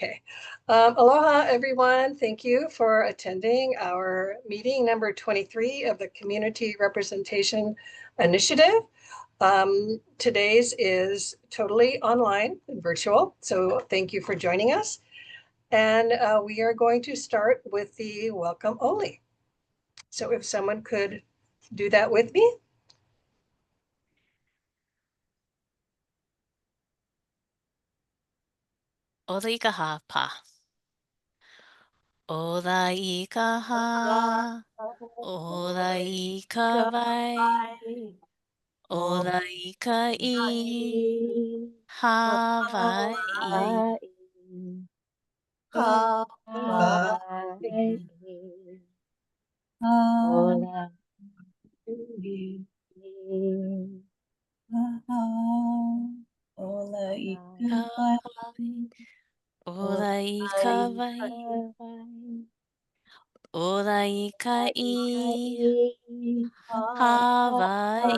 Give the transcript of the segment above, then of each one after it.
Okay. Aloha, everyone. Thank you for attending our meeting number 23 of the Community Representation Initiative. Today's is totally online and virtual, so thank you for joining us. And we are going to start with the welcome only. So if someone could do that with me. Ola i ka ha pa. Ola i ka ha. Ola i ka vai. Ola i ka I. Ha vai. Ola i ka vai. Ola i ka vai. Ola i ka I. Ha vai.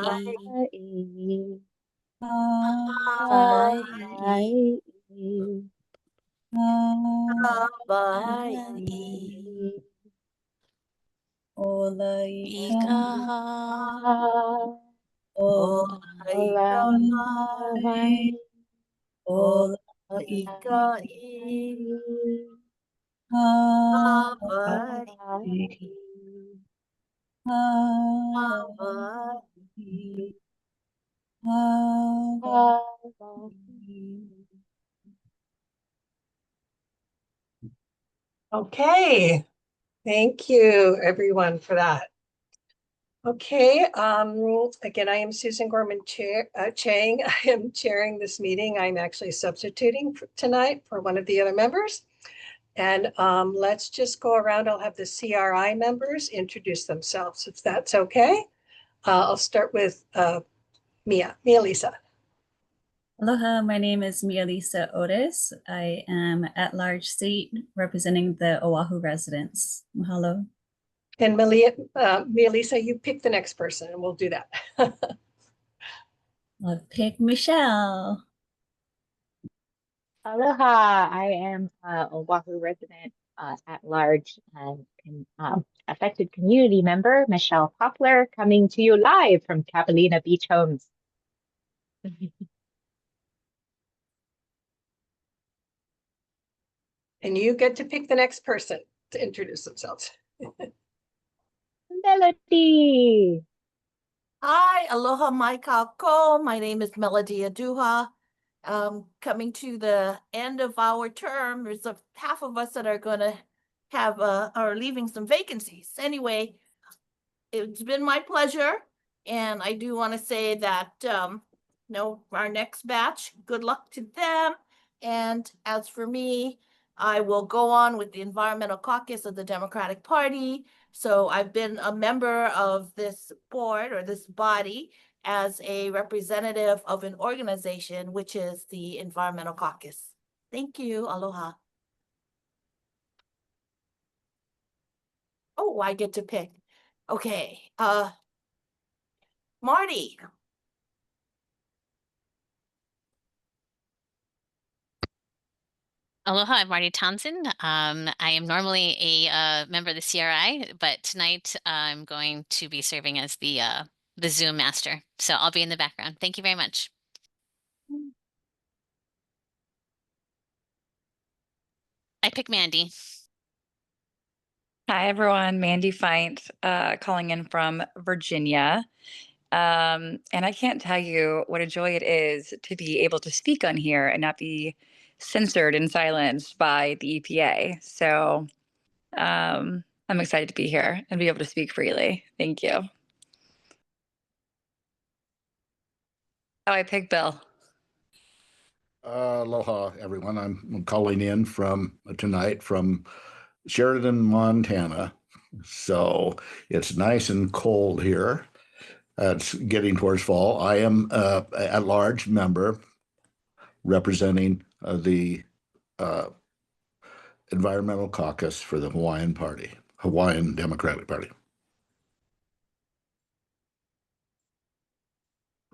Ha vai. Ola I ka ha. Ola i ka Okay. Thank you, everyone, for that. Okay, again, I am Susan Gorman Chang. I am chairing this meeting. I'm actually substituting tonight for one of the other members. And let's just go around. I'll have the CRI members introduce themselves, if that's okay. I'll start with Mia Lisa. Aloha, my name is Mia Lisa Otis. I am at-large seat representing the Oahu residents. Mahalo. And Mia Lisa, you pick the next person and we'll do that. I'll pick Michelle. Aloha, I am Oahu resident at large and affected community member, Michelle Poplar, coming to you live from Capilina Beach Homes. And you get to pick the next person to introduce themselves. Melody. Hi, aloha mai kako. My name is Melody Aduha. Coming to the end of our term, there's half of us that are going to have are leaving some vacancies. Anyway, it's been my pleasure, and I do want to say that our next batch, good luck to them. And as for me, I will go on with the Environmental Caucus of the Democratic Party. So I've been a member of this board or this body as a representative of an organization, which is the Environmental Caucus. Thank you. Aloha. Oh, I get to pick. Okay. Marty. Aloha, I'm Marty Townsend. I am normally a member of the CRI, but tonight I'm going to be serving as the Zoom master. So I'll be in the background. Thank you very much. I pick Mandy. Hi, everyone. Mandy Feint, calling in from Virginia. And I can't tell you what a joy it is to be able to speak on here and not be censored and silenced by the EPA. So I'm excited to be here and be able to speak freely. Thank you. Oh, I picked Bill. Aloha, everyone. I'm calling in tonight from Sheridan, Montana. So it's nice and cold here. It's getting towards fall. I am a at-large member representing the Environmental Caucus for the Hawaiian Democratic Party.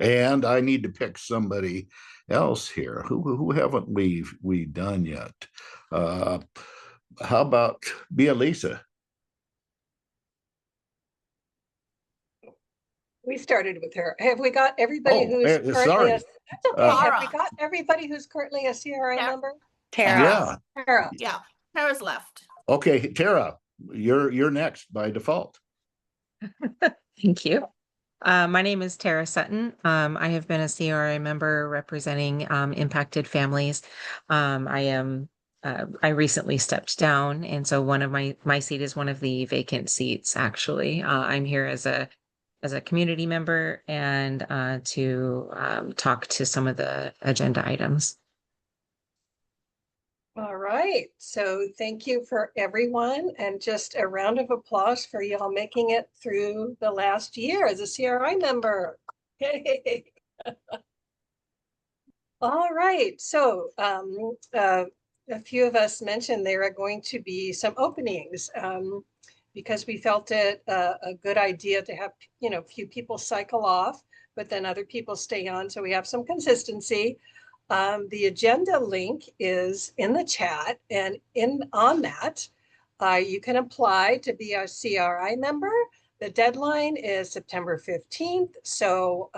And I need to pick somebody else here. Who haven't we done yet? How about Lisa? We started with her. Have we got everybody Oh, who's currently sorry. a, that's okay. Have we Tara. got everybody who's currently a CRI Yeah. member? Tara. Yeah. Tara. Yeah, Tara's left. Okay, Tara, you're next by default. Thank you. My name is Tara Sutton. I have been a CRI member representing impacted families. I recently stepped down, and so one of my seat is one of the vacant seats, actually. I'm here as a community member and to talk to some of the agenda items. All right. So thank you for everyone, and just a round of applause for y'all making it through the last year as a CRI member. Yay. All right. So a few of us mentioned there are going to be some openings because we felt it a good idea to have, a few people cycle off, but then other people stay on. So we have some consistency. The agenda link is in the chat, and on that, you can apply to be a CRI member. The deadline is September 15th. So,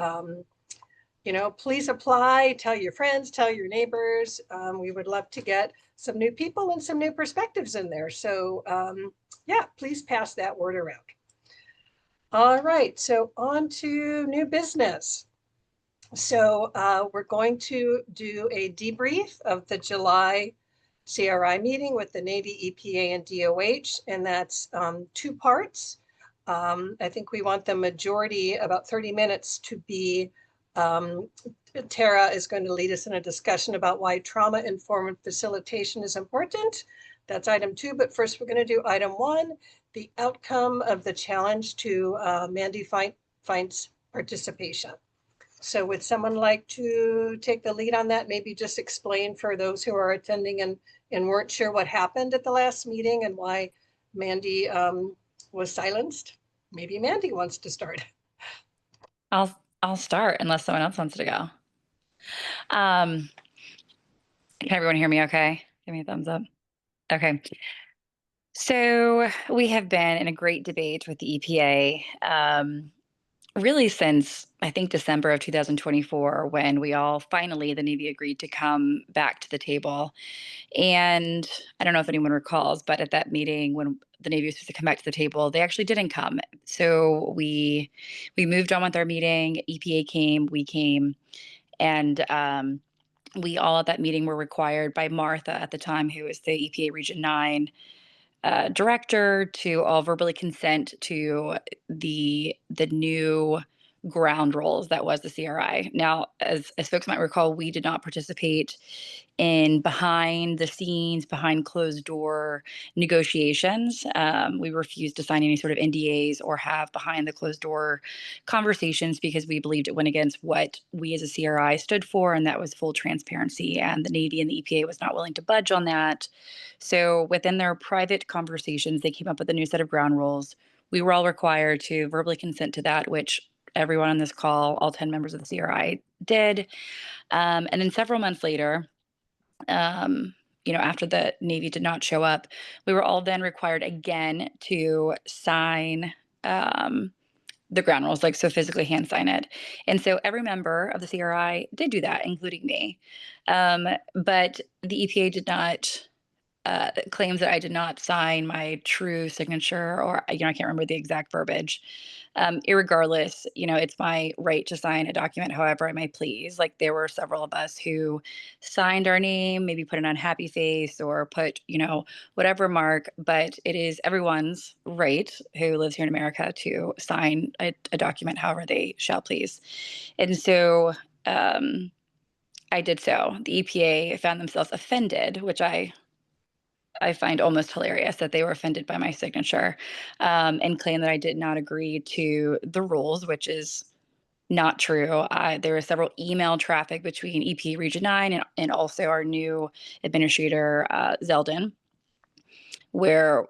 please apply, tell your friends, tell your neighbors. We would love to get some new people and some new perspectives in there. So yeah, please pass that word around. All right, so on to new business. So we're going to do a debrief of the July CRI meeting with the Navy, EPA, and DOH, and that's 2 parts. I think we want the majority, about 30 minutes, to be Tara is going to lead us in a discussion about why trauma-informed facilitation is important. That's item 2, but first we're going to do item 1, the outcome of the challenge to Mandy Fein's participation. So would someone like to take the lead on that? Maybe just explain for those who are attending and weren't sure what happened at the last meeting and why Mandy was silenced. Maybe Mandy wants to start. I'll start unless someone else wants to go. Can everyone hear me okay? Give me a thumbs up. Okay. So we have been in a great debate with the EPA really since, I think, December of 2024, when we all finally, the Navy agreed to come back to the table. And I don't know if anyone recalls, but at that meeting when the Navy was supposed to come back to the table, they actually didn't come. So we moved on with our meeting. EPA came, we came, and we all at that meeting were required by Martha at the time, who was the EPA Region 9 director, to all verbally consent to the new ground rules that was the CRI. Now, as folks might recall, we did not participate in behind the scenes, behind closed door negotiations. We refused to sign any sort of NDAs or have behind the closed door conversations because we believed it went against what we as a CRI stood for, and that was full transparency. And the Navy and the EPA was not willing to budge on that. So within their private conversations, they came up with a new set of ground rules. We were all required to verbally consent to that, which everyone on this call, all 10 members of the CRI, did. And then several months later, after the Navy did not show up, we were all then required again to sign the ground rules, like, so physically hand sign it. And so every member of the CRI did do that, including me. But the EPA did not claims that I did not sign my true signature, or I can't remember the exact verbiage. Irregardless, it's my right to sign a document however I may please. Like, there were several of us who signed our name, maybe put an unhappy face or put, whatever mark, but it is everyone's right who lives here in America to sign a document however they shall please. And so I did so. The EPA found themselves offended, which I find almost hilarious, that they were offended by my signature, and claim that I did not agree to the rules, which is not true. There was several email traffic between EP Region 9 and also our new administrator, Zeldin, where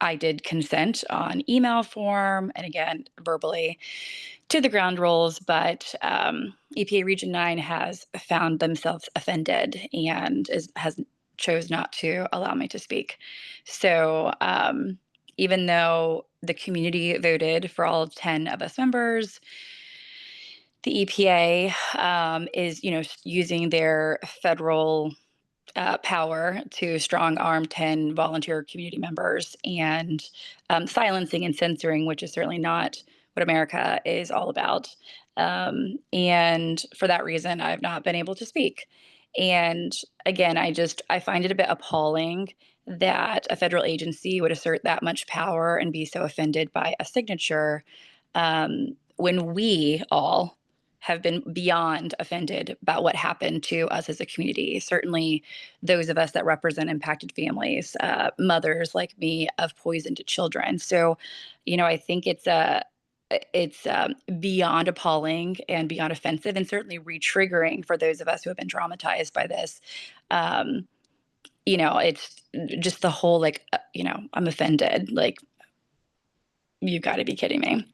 I did consent on email form and again, verbally to the ground rules, but EPA Region 9 has found themselves offended and has chose not to allow me to speak. So even though the community voted for all 10 of us members, the EPA is, using their federal power to strong arm 10 volunteer community members and silencing and censoring, which is certainly not what America is all about. And for that reason, I've not been able to speak. And again, I find it a bit appalling that a federal agency would assert that much power and be so offended by a signature when we all have been beyond offended about what happened to us as a community. Certainly, those of us that represent impacted families, mothers like me of poisoned children. So, I think it's beyond appalling and beyond offensive, and certainly re-triggering for those of us who have been traumatized by this. It's just the whole I'm offended. Like, you got to be kidding me.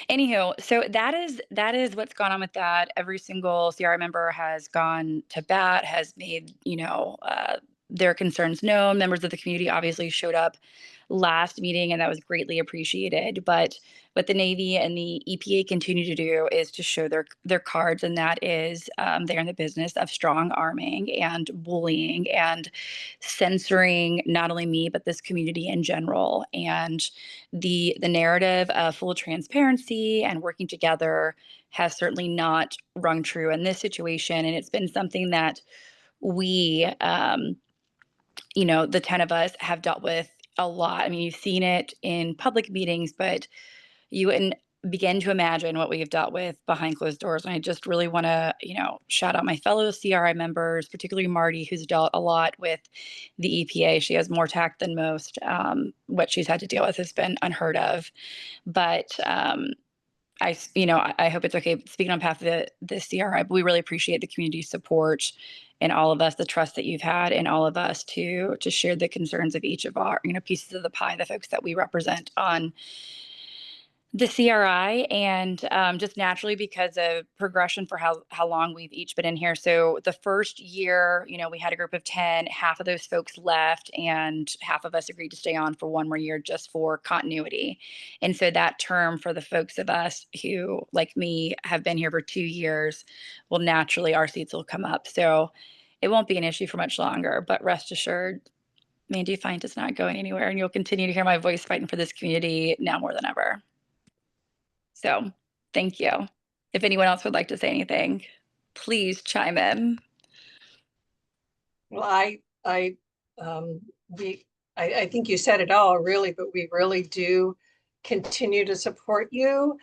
Anywho, so that is what's gone on with that. Every single CRI member has gone to bat, has made their concerns known. Members of the community obviously showed up last meeting, and that was greatly appreciated. But what the Navy and the EPA continue to do is to show their cards, and that is they're in the business of strong arming and bullying and censoring not only me but this community in general. And the narrative of full transparency and working together has certainly not rung true in this situation, and it's been something that we the 10 of us have dealt with a lot. I mean, you've seen it in public meetings, but you wouldn't begin to imagine what we've dealt with behind closed doors. And I just really want to, shout out my fellow CRI members, particularly Marty, who's dealt a lot with the EPA. She has more tact than most. What she's had to deal with has been unheard of. But I hope it's okay speaking on behalf of the CRI, but we really appreciate the community support and all of us, the trust that you've had in all of us to share the concerns of each of our, pieces of the pie, the folks that we represent on the CRI, and just naturally because of progression for how long we've each been in here. So the first year, we had a group of 10, half of those folks left and half of us agreed to stay on for one more year just for continuity. And so that term for the folks of us who, like me, have been here for 2 years, well, naturally our seats will come up. So it won't be an issue for much longer, but rest assured, Mandy Fine is not going anywhere, and you'll continue to hear my voice fighting for this community now more than ever. So thank you. If anyone else would like to say anything, please chime in. Well, I think you said it all really, but we really do continue to support you.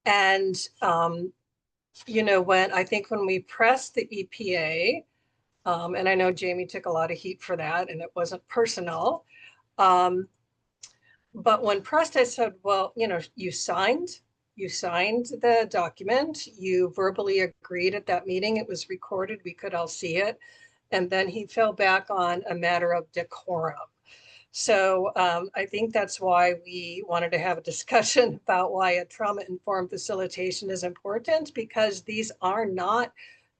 And, when we pressed the EPA, and I know Jamie took a lot of heat for that and it wasn't personal. But when pressed, I said, well, you signed the document, you verbally agreed at that meeting, it was recorded, we could all see it. And then he fell back on a matter of decorum. So I think that's why we wanted to have a discussion about why a trauma-informed facilitation is important, because these are not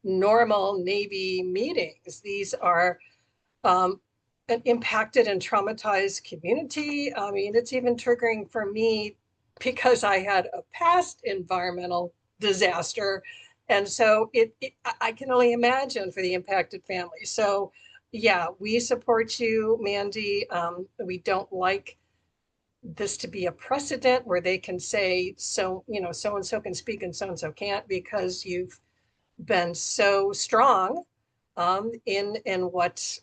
normal Navy meetings. These are an impacted and traumatized community. I mean, it's even triggering for me because I had a past environmental disaster. And so I can only imagine for the impacted family. So yeah, we support you, Mandy. We don't like this to be a precedent where they can say, so-and-so can speak and so-and-so can't, because you've been so strong in what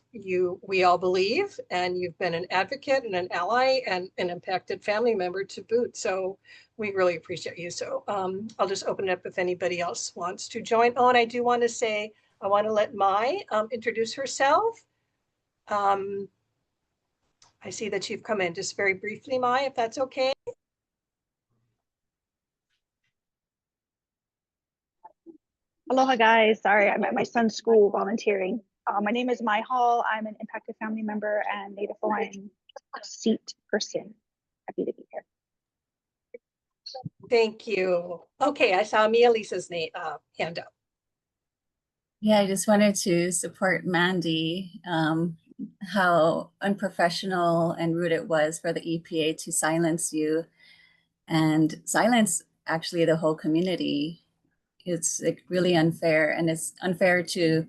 we all believe, and you've been an advocate and an ally and an impacted family member to boot. So we really appreciate you. So I'll just open it up if anybody else wants to join. Oh, and I do want to say, I want to let Mai introduce herself. I see that you've come in. Just very briefly, Mai, if that's okay. Aloha guys, sorry, I'm at my son's school volunteering. My name is Mai Hall. I'm an impacted family member and Native Hawaiian seat person. Happy to be here. Thank you. Okay, I saw Mia Lisa's name, hand up. Yeah, I just wanted to support Mandy, how unprofessional and rude it was for the EPA to silence you and silence actually the whole community. It's like really unfair, and it's unfair to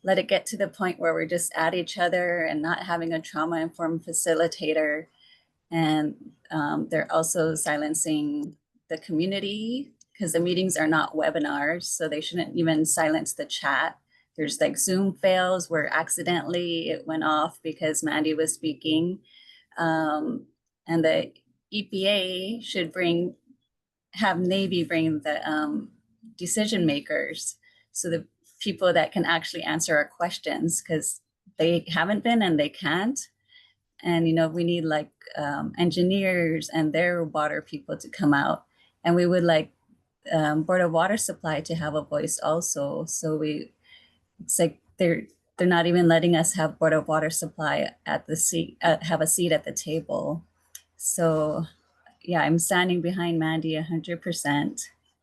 let it get to the point where we're just at each other and not having a trauma-informed facilitator. And they're also silencing the community because the meetings are not webinars, so they shouldn't even silence the chat. There's like Zoom fails where accidentally it went off because Mandy was speaking. And the EPA should have Navy bring the decision makers, so the people that can actually answer our questions, because they haven't been and they can't. And we need like engineers and their water people to come out, and we would like Board of Water Supply to have a voice also. So it's like they're not even letting us have Board of Water Supply at the seat, have a seat at the table. So yeah, I'm standing behind Mandy 100%.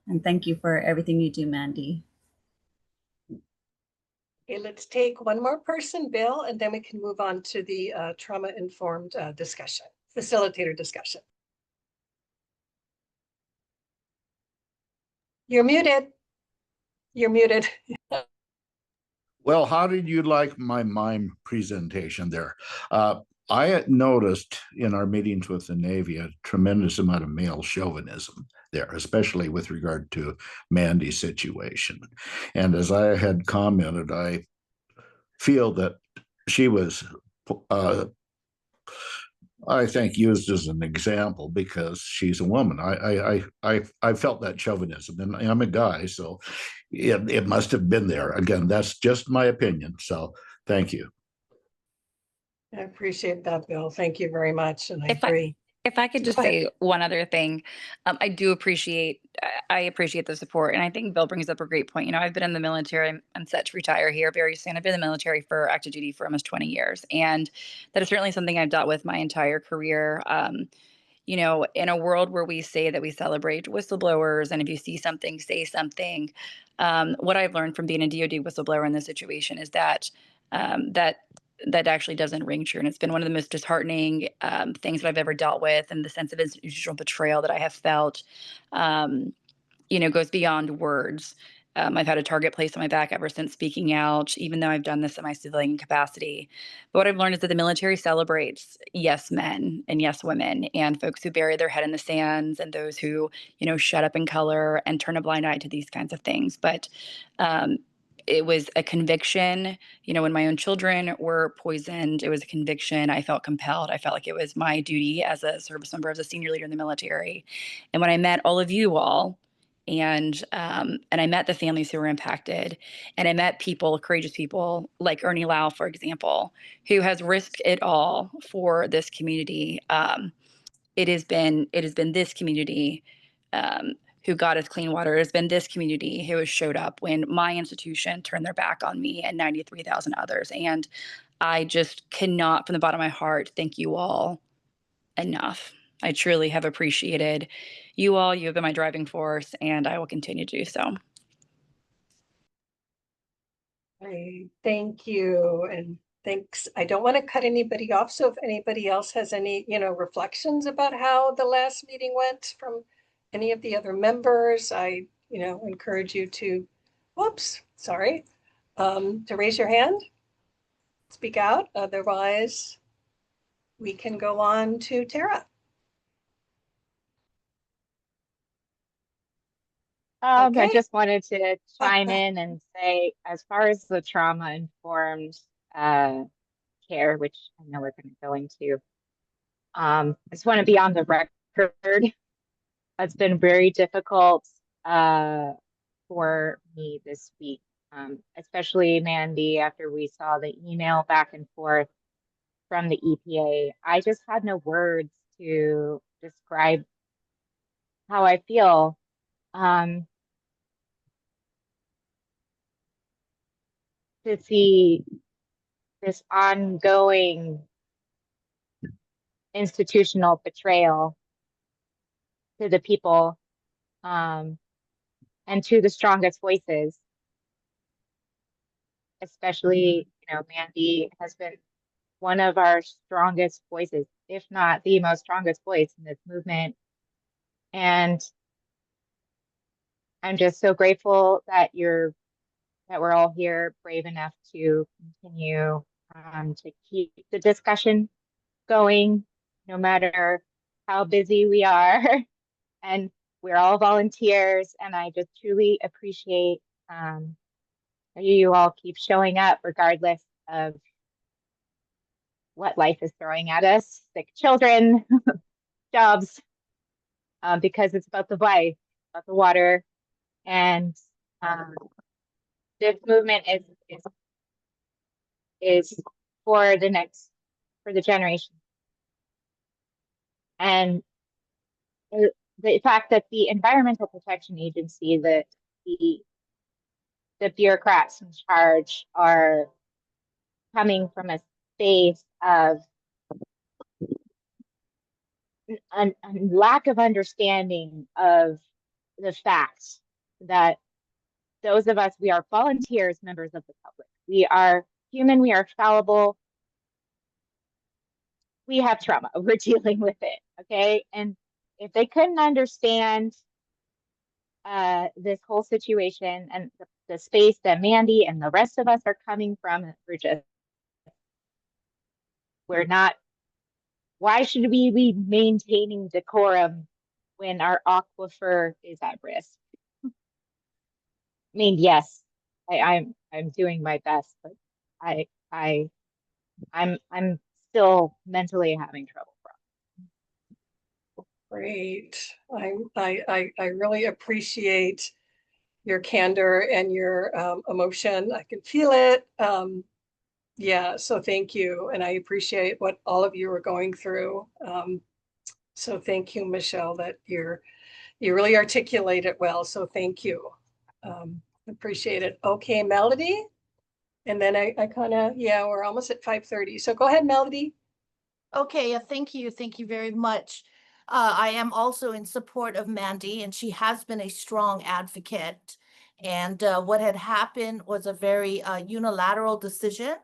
And thank you for everything you do, Mandy. Okay, let's take one more person, Bill, and then we can move on to the trauma-informed discussion, facilitator discussion. You're muted. You're muted. Well, how did you like my mime presentation there? I had noticed in our meetings with the Navy a tremendous amount of male chauvinism there, especially with regard to Mandy's situation. And as I had commented, I feel that she was, I think, used as an example because she's a woman. I felt that chauvinism, and I'm a guy, so it must have been there. Again, that's just my opinion. So thank you. I appreciate that, Bill. Thank you very much. And I If agree. If I could just Go ahead. say one other thing, I do appreciate, I appreciate the support. And I think Bill brings up a great point. I've been in the military, I'm set to retire here very soon. I've been in the military for active duty for almost 20 years. And that is certainly something I've dealt with my entire career. In a world where we say that we celebrate whistleblowers, and if you see something, say something. What I've learned from being a DoD whistleblower in this situation is that that actually doesn't ring true, and it's been one of the most disheartening things that I've ever dealt with, and the sense of institutional betrayal that I have felt. Goes beyond words. I've had a target placed on my back ever since speaking out, even though I've done this in my civilian capacity. But what I've learned is that the military celebrates yes men and yes women, and folks who bury their head in the sands, and those who, shut up in color and turn a blind eye to these kinds of things. But it was a conviction, when my own children were poisoned, it was a conviction. I felt compelled. I felt like it was my duty as a service member, as a senior leader in the military. And when I met all of you all, and I met the families who were impacted, and I met people, courageous people like Ernie Lau, for example, who has risked it all for this community. It has been this community who got us clean water. It has been this community who has showed up when my institution turned their back on me and 93,000 others. And I just cannot, from the bottom of my heart, thank you all enough. I truly have appreciated you all. You have been my driving force, and I will continue to do so. Thank you. And thanks. I don't want to cut anybody off. So if anybody else has any, reflections about how the last meeting went from any of the other members, I, encourage you to, to raise your hand, speak out. Otherwise, we can go on to Tara. I Okay. just wanted to chime in and say, as far as the trauma-informed care, which I know we're going to go into, I just want to be on the record. It's been very difficult for me this week, especially Mandy, after we saw the email back and forth from the EPA. I just had no words to describe how I feel. To see this ongoing institutional betrayal to the people, and to the strongest voices, especially, Mandy has been one of our strongest voices, if not the most strongest voice in this movement. And I'm just so grateful that we're all here brave enough to continue to keep the discussion going, no matter how busy we are. And we're all volunteers, and I just truly appreciate you all keep showing up regardless of what life is throwing at us, sick children, jobs, because it's about the life, about the water. And this movement is for the generation. And the fact that the Environmental Protection Agency, the bureaucrats in charge, are coming from a space of a lack of understanding of the facts that those of us, we are volunteers, members of the public. We are human, we are fallible. We have trauma, we're dealing with it, okay? And if they couldn't understand this whole situation and the space that Mandy and the rest of us are coming from, we're not, why should we be maintaining decorum when our aquifer is at risk? I mean, yes, I'm doing my best, but I'm still mentally having trouble. Great. I really appreciate your candor and your emotion. I can feel it. Yeah, so thank you. And I appreciate what all of you are going through. So thank you, Michelle, that you really articulate it well. So thank you. Appreciate it. Okay, Melody. And then I kind of, yeah, we're almost at 5:30. So go ahead, Melody. Okay, thank you. Thank you very much. I am also in support of Mandy, and she has been a strong advocate. And what had happened was a very unilateral decision.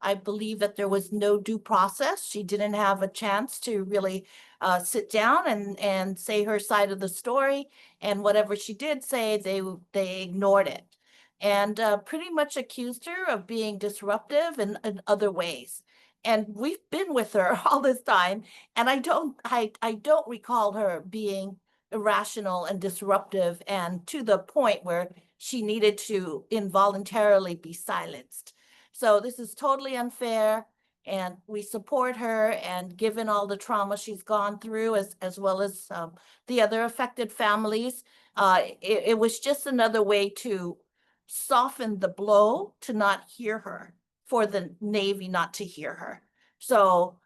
I believe that there was no due process. She didn't have a chance to really sit down and say her side of the story. And whatever she did say, they ignored it and pretty much accused her of being disruptive in other ways. And we've been with her all this time, and I don't recall her being irrational and disruptive and to the point where she needed to involuntarily be silenced. So this is totally unfair, and we support her. And given all the trauma she's gone through, as well as the other affected families, it was just another way to soften the blow to not hear her, for the Navy not to hear her. So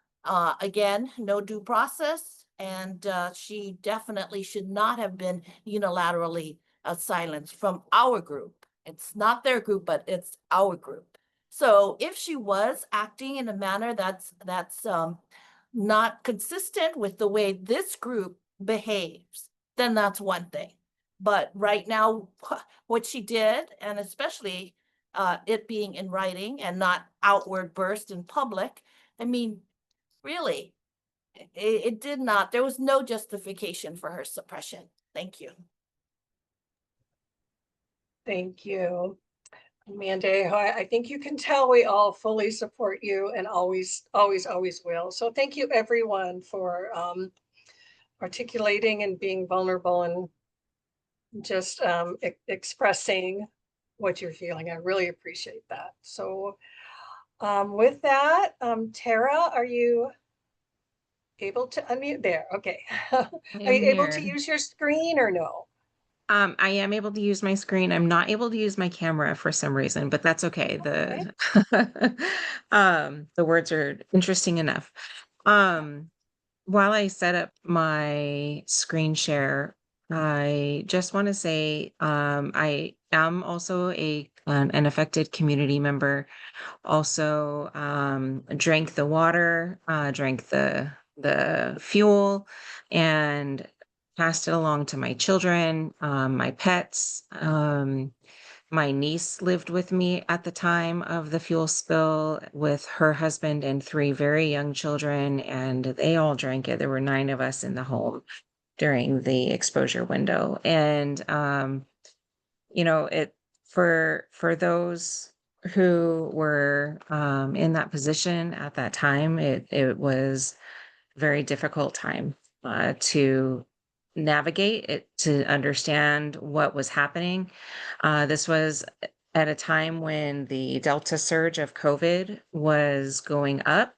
again, no due process, and she definitely should not have been unilaterally silenced from our group. It's not their group, but it's our group. So if she was acting in a manner that's not consistent with the way this group behaves, then that's one thing. But right now, what she did, and especially it being in writing and not outward burst in public, I mean, really, it did not, there was no justification for her suppression. Thank you. Thank you, Amanda. I think you can tell we all fully support you and always will. So thank you, everyone, for articulating and being vulnerable and just expressing what you're feeling. I really appreciate that. So with that, Tara, are you able to unmute there? Okay. Are you able to use your screen or no? I am able to use my screen. I'm not able to use my camera for some reason, but that's okay. The words are interesting enough. While I set up my screen share, I just want to say I am also an affected community member. Also drank the water, drank the the fuel and passed it along to my children, my pets. My niece lived with me at the time of the fuel spill with her husband and 3 very young children, and they all drank it. There were 9 of us in the home during the exposure window. And it for those who were in that position at that time, it was a very difficult time to navigate it, to understand what was happening. This was at a time when the Delta surge of COVID was going up,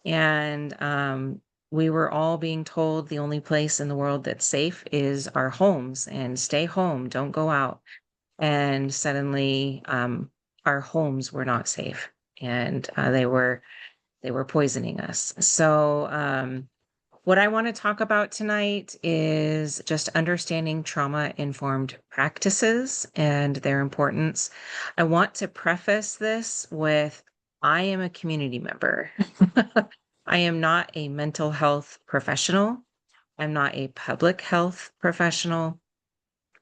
and we were all being told the only place in the world that's safe is our homes, and stay home, don't go out. And suddenly, our homes were not safe, and they were poisoning us. So, what I want to talk about tonight is just understanding trauma-informed practices and their importance. I want to preface this with, I am a community member. I am not a mental health professional. I'm not a public health professional.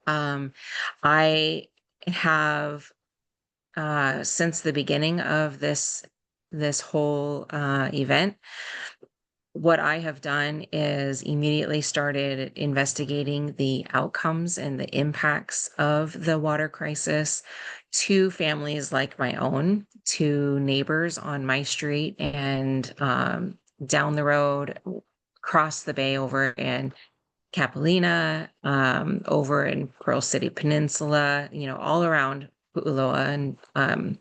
I have, since the beginning of this whole event, what I have done is immediately started investigating the outcomes and the impacts of the water crisis to families like my own, to neighbors on my street, and down the road, across the bay over in Capelina, over in Pearl City Peninsula, all around Pu'uloa. And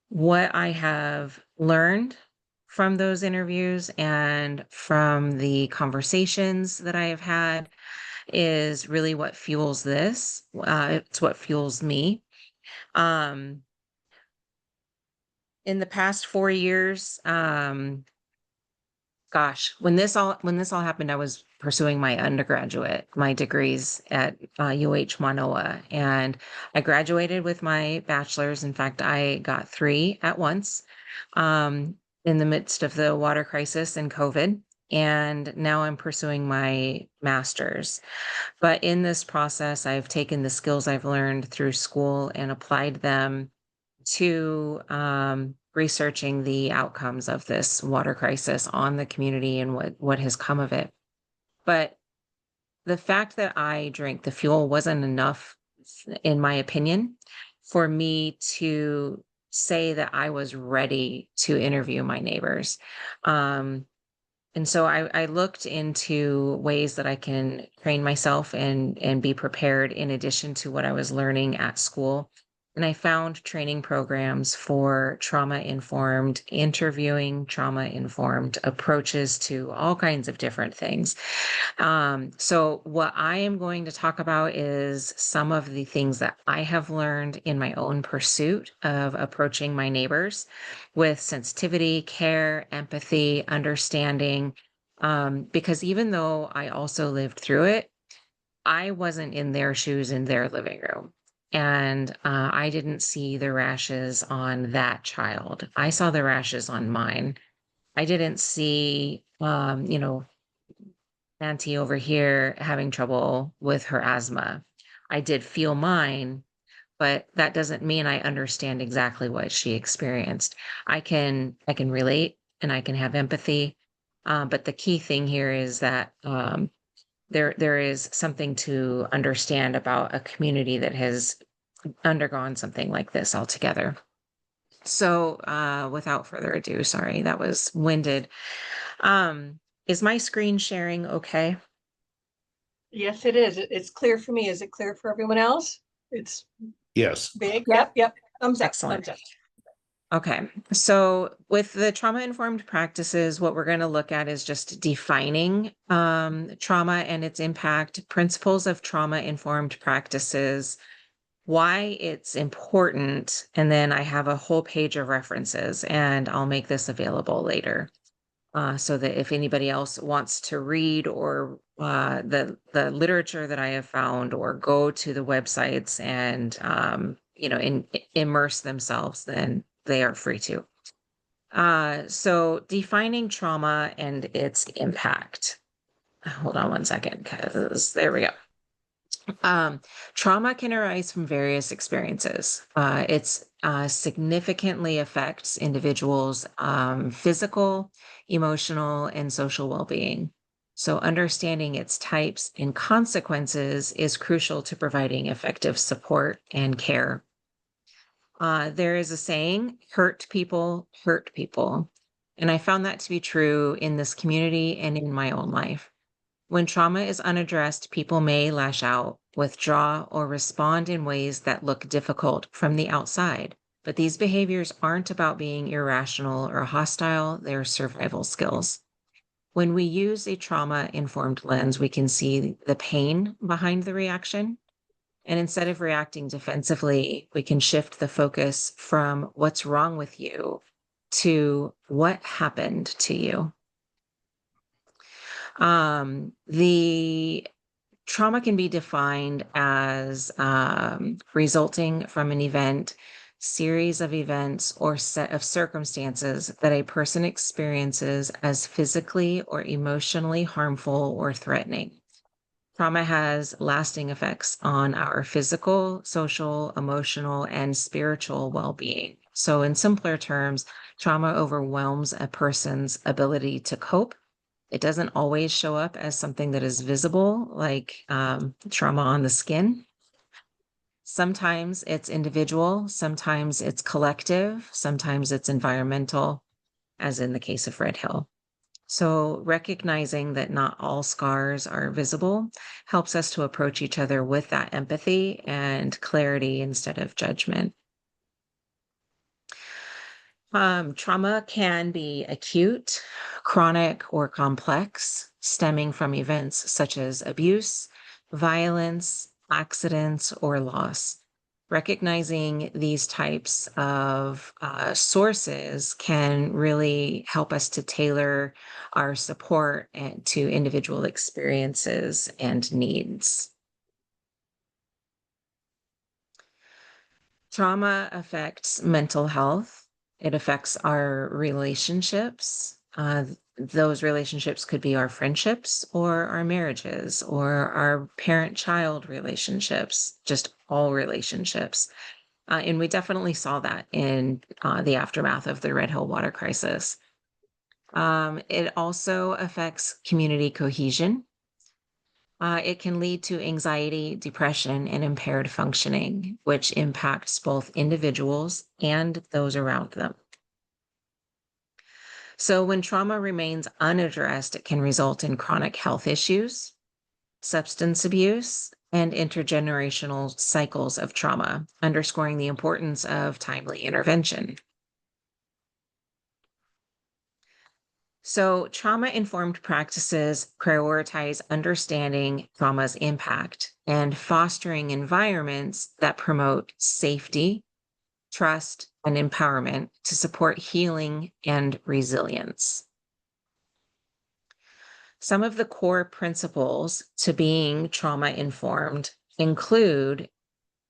what I have learned from those interviews and from the conversations that I have had is really what fuels this. It's what fuels me. In the past 4 years, when this all happened, I was pursuing my degrees at UH Manoa, and I graduated with my bachelor's. In fact, I got 3 at once, in the midst of the water crisis and COVID, and now I'm pursuing my master's. But in this process, I've taken the skills I've learned through school and applied them to researching the outcomes of this water crisis on the community and what has come of it. But the fact that I drank the fuel wasn't enough, in my opinion, for me to say that I was ready to interview my neighbors. And so I looked into ways that I can train myself and be prepared in addition to what I was learning at school. And I found training programs for trauma-informed interviewing, trauma-informed approaches to all kinds of different things. So what I am going to talk about is some of the things that I have learned in my own pursuit of approaching my neighbors with sensitivity, care, empathy, understanding. Because even though I also lived through it, I wasn't in their shoes in their living room. And I didn't see the rashes on that child. I saw the rashes on mine. I didn't see, Auntie over here having trouble with her asthma. I did feel mine, but that doesn't mean I understand exactly what she experienced. I can relate and I can have empathy. But the key thing here is that there is something to understand about a community that has undergone something like this altogether. So without further ado, sorry, that was winded. Is my screen sharing okay? Yes, it is. It's clear for me. Is it clear for everyone else? It's Yes. big. Yep. Yep. Thumbs up. Excellent. Thumbs up. Okay, so with the trauma-informed practices, what we're going to look at is just defining trauma and its impact, principles of trauma-informed practices, why it's important, and then I have a whole page of references, and I'll make this available later. So that if anybody else wants to read or the literature that I have found, or go to the websites and immerse themselves, then they are free to. So defining trauma and its impact. Hold on one second, because there we go. Trauma can arise from various experiences. It's significantly affects individuals' physical, emotional, and social well-being. So understanding its types and consequences is crucial to providing effective support and care. There is a saying, hurt people hurt people. And I found that to be true in this community and in my own life. When trauma is unaddressed, people may lash out, withdraw, or respond in ways that look difficult from the outside. But these behaviors aren't about being irrational or hostile, they're survival skills. When we use a trauma-informed lens, we can see the pain behind the reaction. And instead of reacting defensively, we can shift the focus from what's wrong with you to what happened to you. The trauma can be defined as resulting from an event, series of events, or set of circumstances that a person experiences as physically or emotionally harmful or threatening. Trauma has lasting effects on our physical, social, emotional, and spiritual well-being. So in simpler terms, trauma overwhelms a person's ability to cope. It doesn't always show up as something that is visible, like trauma on the skin. Sometimes it's individual, sometimes it's collective, sometimes it's environmental, as in the case of Red Hill. So recognizing that not all scars are visible helps us to approach each other with that empathy and clarity instead of judgment. Trauma can be acute, chronic, or complex, stemming from events such as abuse, violence, accidents, or loss. Recognizing these types of sources can really help us to tailor our support to individual experiences and needs. Trauma affects mental health. It affects our relationships. Those relationships could be our friendships or our marriages or our parent-child relationships, just all relationships. And we definitely saw that in the aftermath of the Red Hill water crisis. It also affects community cohesion. It can lead to anxiety, depression, and impaired functioning, which impacts both individuals and those around them. So when trauma remains unaddressed, it can result in chronic health issues, substance abuse, and intergenerational cycles of trauma, underscoring the importance of timely intervention. So trauma-informed practices prioritize understanding trauma's impact and fostering environments that promote safety, trust, and empowerment to support healing and resilience. Some of the core principles to being trauma-informed include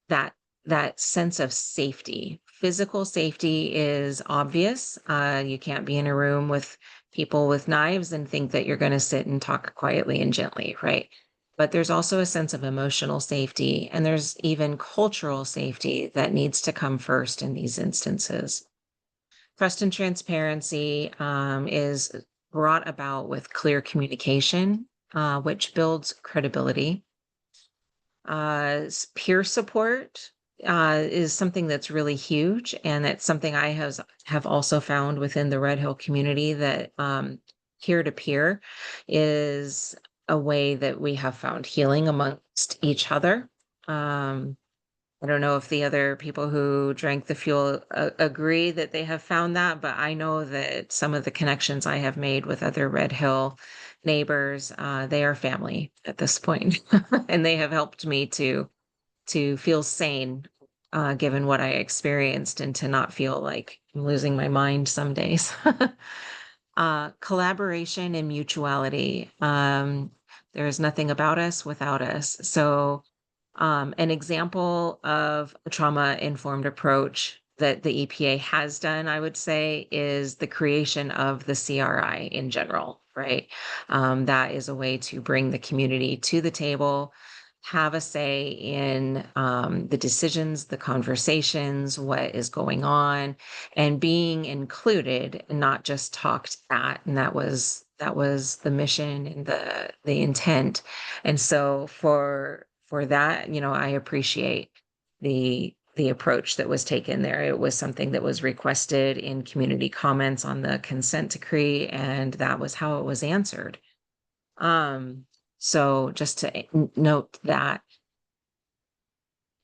that sense of safety. Physical safety is obvious. You can't be in a room with people with knives and think that you're going to sit and talk quietly and gently, right? But there's also a sense of emotional safety, and there's even cultural safety that needs to come first in these instances. Trust and transparency is brought about with clear communication, which builds credibility. Peer support is something that's really huge, and that's something I have also found within the Red Hill community, that peer-to-peer is a way that we have found healing amongst each other. I don't know if the other people who drank the fuel agree that they have found that, but I know that some of the connections I have made with other Red Hill neighbors, they are family at this point, and they have helped me to feel sane, given what I experienced, and to not feel like I'm losing my mind some days. Collaboration and mutuality. There is nothing about us without us. So an example of a trauma-informed approach that the EPA has done, I would say, is the creation of the CRI in general, right? That is a way to bring the community to the table, have a say in the decisions, the conversations, what is going on, and being included, and not just talked at. And that was the mission and the intent. And so for that, I appreciate the approach that was taken there. It was something that was requested in community comments on the consent decree, and that was how it was answered. So just to note that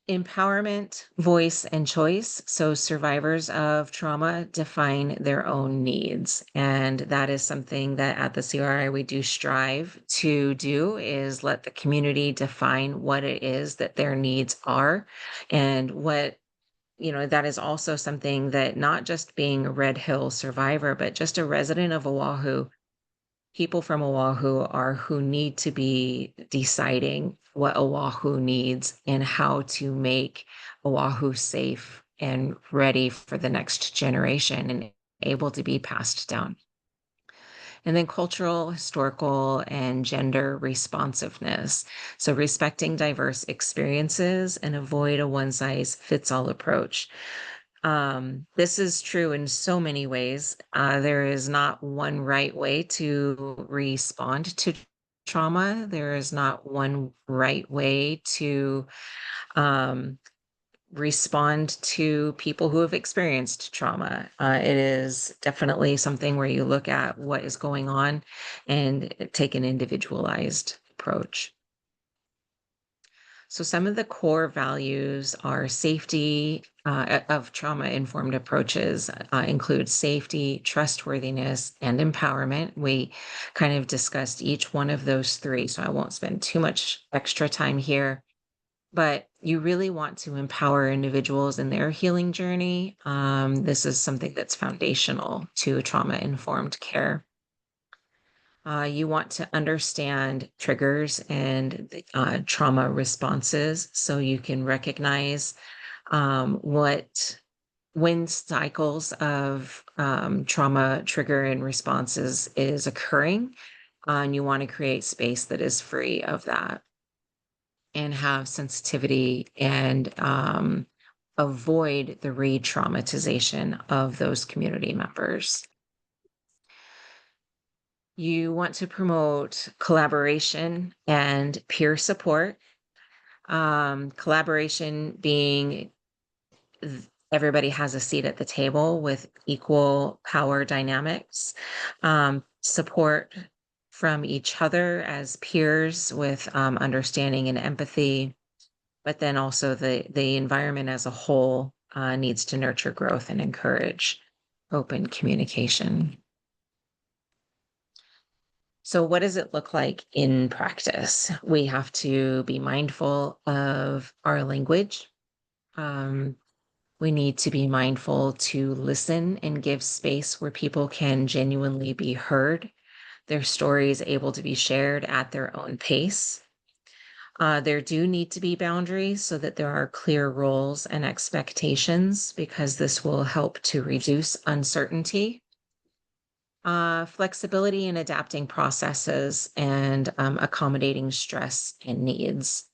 empowerment, voice, and choice. So survivors of trauma define their own needs. And that is something that at the CRI we do strive to do, is let the community define what it is that their needs are. And that is also something that, not just being a Red Hill survivor, but just a resident of Oahu, people from Oahu are who need to be deciding what Oahu needs and how to make Oahu safe and ready for the next generation and able to be passed down. And then cultural, historical, and gender responsiveness. So respecting diverse experiences and avoid a one-size-fits-all approach. This is true in so many ways. There is not one right way to respond to trauma. There is not one right way to respond to people who have experienced trauma. It is definitely something where you look at what is going on and take an individualized approach. So some of the core values are safety of trauma-informed approaches include safety, trustworthiness, and empowerment. We kind of discussed each one of those three, so I won't spend too much extra time here. But you really want to empower individuals in their healing journey. This is something that's foundational to trauma-informed care. You want to understand triggers and trauma responses so you can recognize when cycles of trauma trigger and responses is occurring. And you want to create space that is free of that and have sensitivity and avoid the re-traumatization of those community members. You want to promote collaboration and peer support. Collaboration being everybody has a seat at the table with equal power dynamics. Support from each other as peers with understanding and empathy. But then also the environment as a whole needs to nurture growth and encourage open communication. So what does it look like in practice? We have to be mindful of our language. We need to be mindful to listen and give space where people can genuinely be heard, their stories able to be shared at their own pace. There do need to be boundaries so that there are clear roles and expectations, because this will help to reduce uncertainty. Flexibility in adapting processes and accommodating stress and needs.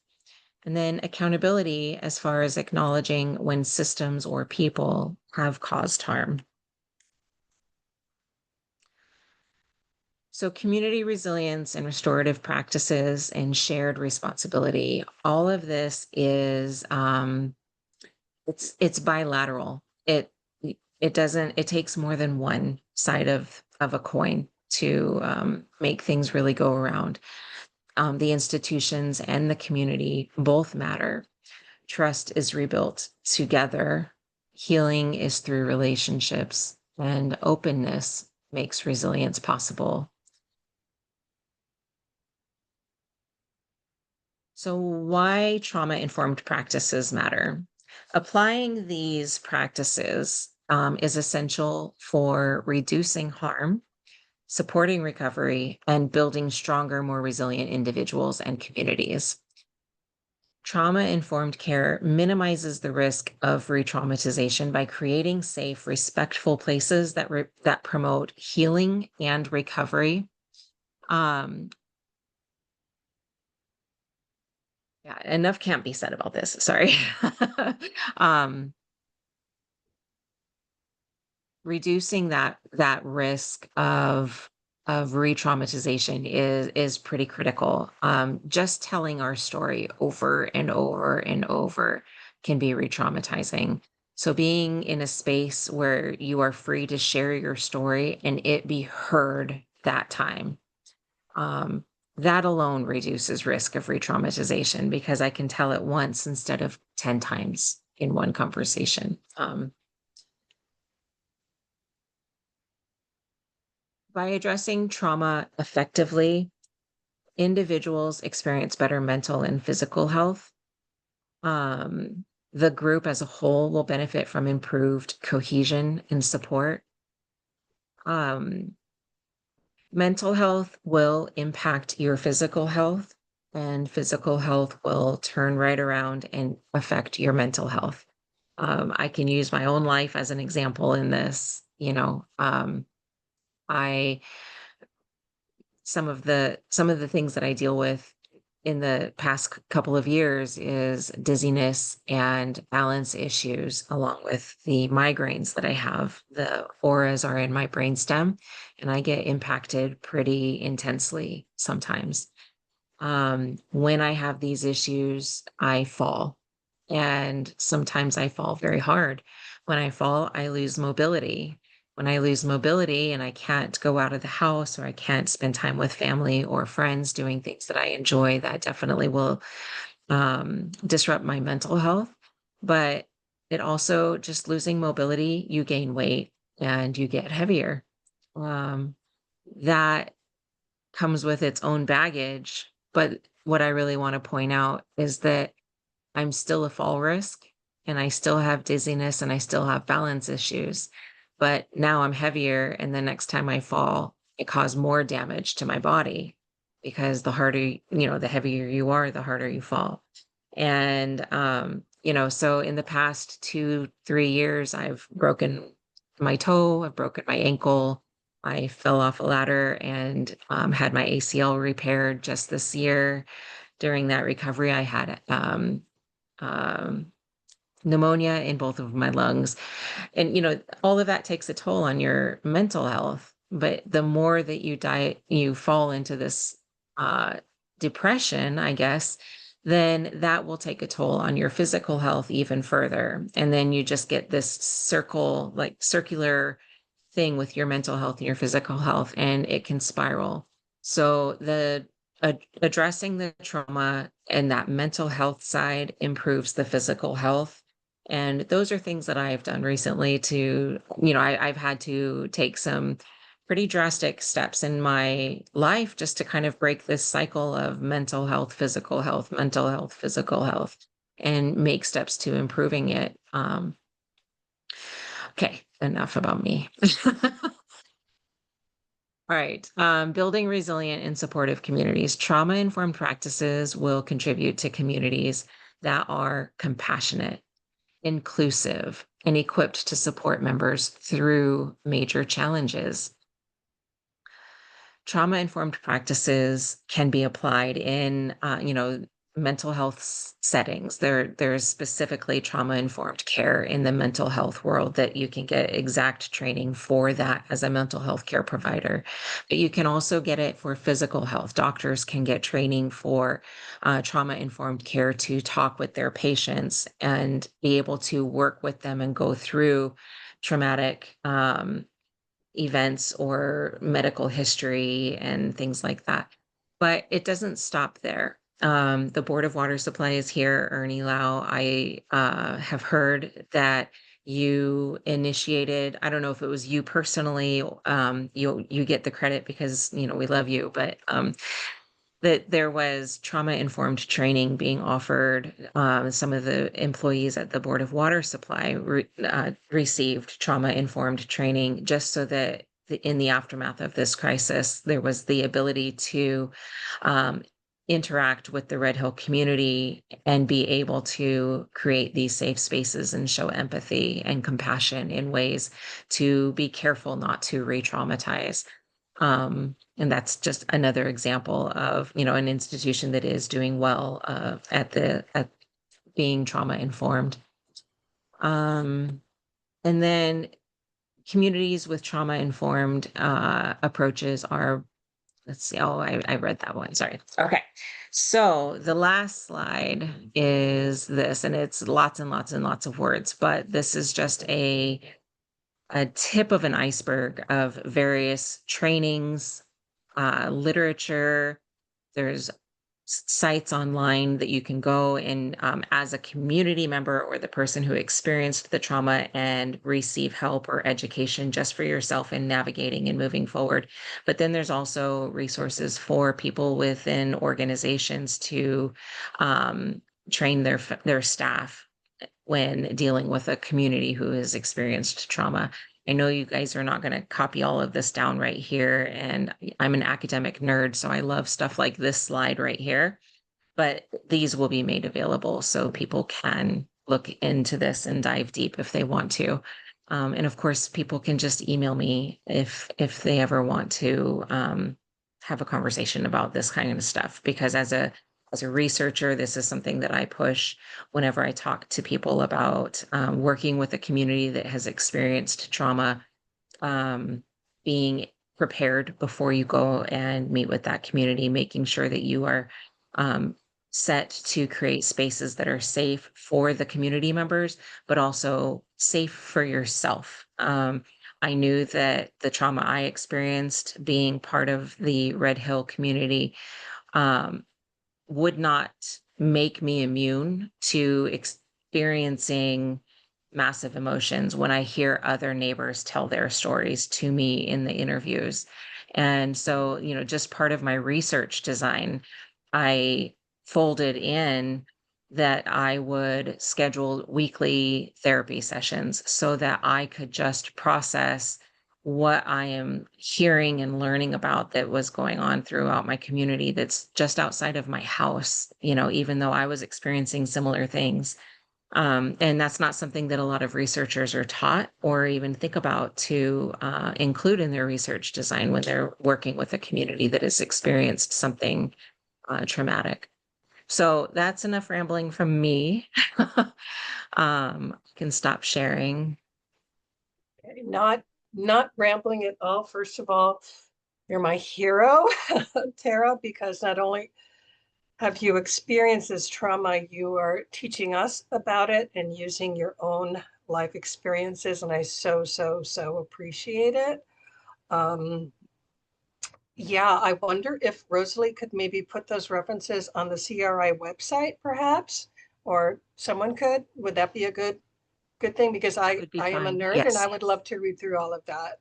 And then accountability as far as acknowledging when systems or people have caused harm. So community resilience and restorative practices and shared responsibility, all of this is, it's bilateral. It takes more than one side of a coin to make things really go around. The institutions and the community both matter. Trust is rebuilt together. Healing is through relationships, and openness makes resilience possible. So why trauma-informed practices matter? Applying these practices is essential for reducing harm, supporting recovery, and building stronger, more resilient individuals and communities. Trauma-informed care minimizes the risk of re-traumatization by creating safe, respectful places that promote healing and recovery. Yeah, enough can't be said about this. Sorry. Reducing that risk of re-traumatization is pretty critical. Just telling our story over and over and over can be re-traumatizing. So being in a space where you are free to share your story and it be heard that time, that alone reduces risk of re-traumatization because I can tell it once instead of 10 times in one conversation. By addressing trauma effectively, individuals experience better mental and physical health. The group as a whole will benefit from improved cohesion and support. Mental health will impact your physical health, and physical health will turn right around and affect your mental health. I can use my own life as an example in this. Some of the things that I deal with in the past couple of years is dizziness and balance issues, along with the migraines that I have. The auras are in my brainstem, and I get impacted pretty intensely sometimes. When I have these issues, I fall, and sometimes I fall very hard. When I fall, I lose mobility. When I lose mobility and I can't go out of the house, or I can't spend time with family or friends doing things that I enjoy, that definitely will disrupt my mental health. But it also, just losing mobility, you gain weight and you get heavier. That comes with its own baggage. But what I really want to point out is that I'm still a fall risk, and I still have dizziness, and I still have balance issues. But now I'm heavier, and the next time I fall, it caused more damage to my body, because the the heavier you are, the harder you fall. And, so in the past 2-3 years, I've broken my toe, I've broken my ankle. I fell off a ladder and had my ACL repaired just this year. During that recovery, I had pneumonia in both of my lungs. And, all of that takes a toll on your mental health. But the more that you fall into this depression, I guess, then that will take a toll on your physical health even further. And then you just get this circular thing with your mental health and your physical health, and it can spiral. So addressing the trauma and that mental health side improves the physical health. And those are things that I've done recently to, I've had to take some pretty drastic steps in my life just to kind of break this cycle of mental health, physical health, mental health, physical health, and make steps to improving it. Okay, enough about me. All right. Building resilient and supportive communities. Trauma-informed practices will contribute to communities that are compassionate, inclusive, and equipped to support members through major challenges. Trauma-informed practices can be applied in, mental health settings. There's specifically trauma-informed care in the mental health world that you can get exact training for that as a mental health care provider. But you can also get it for physical health. Doctors can get training for trauma-informed care to talk with their patients and be able to work with them and go through traumatic events or medical history and things like that. But it doesn't stop there. The Board of Water Supply is here. Ernie Lau, I have heard that you initiated, I don't know if it was you personally, you get the credit because, we love you, but that there was trauma-informed training being offered. Some of the employees at the Board of Water Supply received trauma-informed training just so that in the aftermath of this crisis, there was the ability to interact with the Red Hill community and be able to create these safe spaces and show empathy and compassion in ways to be careful not to re-traumatize. And that's just another example of, an institution that is doing well at being trauma informed. And then communities with trauma informed approaches are, let's see. Oh, I read that one. Sorry. Okay. So the last slide is this, and it's lots and lots and lots of words, but this is just a tip of an iceberg of various trainings, literature. There's sites online that you can go and as a community member or the person who experienced the trauma and receive help or education just for yourself in navigating and moving forward. But then there's also resources for people within organizations to train their staff when dealing with a community who has experienced trauma. I know you guys are not going to copy all of this down right here, and I'm an academic nerd, so I love stuff like this slide right here, but these will be made available so people can look into this and dive deep if they want to. And of course, people can just email me if they ever want to have a conversation about this kind of stuff, because as a researcher, this is something that I push whenever I talk to people about working with a community that has experienced trauma, being prepared before you go and meet with that community, making sure that you are set to create spaces that are safe for the community members, but also safe for yourself. I knew that the trauma I experienced being part of the Red Hill community would not make me immune to experiencing massive emotions when I hear other neighbors tell their stories to me in the interviews. And so, just part of my research design, I folded in that I would schedule weekly therapy sessions so that I could just process what I am hearing and learning about that was going on throughout my community that's just outside of my house, even though I was experiencing similar things. And that's not something that a lot of researchers are taught or even think about to include in their research design when they're working with a community that has experienced something traumatic. So that's enough rambling from me. Can stop sharing. Okay, not rambling at all. First of all, you're my hero, Tara, because not only have you experienced this trauma, you are teaching us about it and using your own life experiences, and I so appreciate it. Yeah, I wonder if Rosalie could maybe put those references on the CRI website, perhaps, or someone could. Would that be a good thing? Because I am a nerd, and I would love to read through all of that.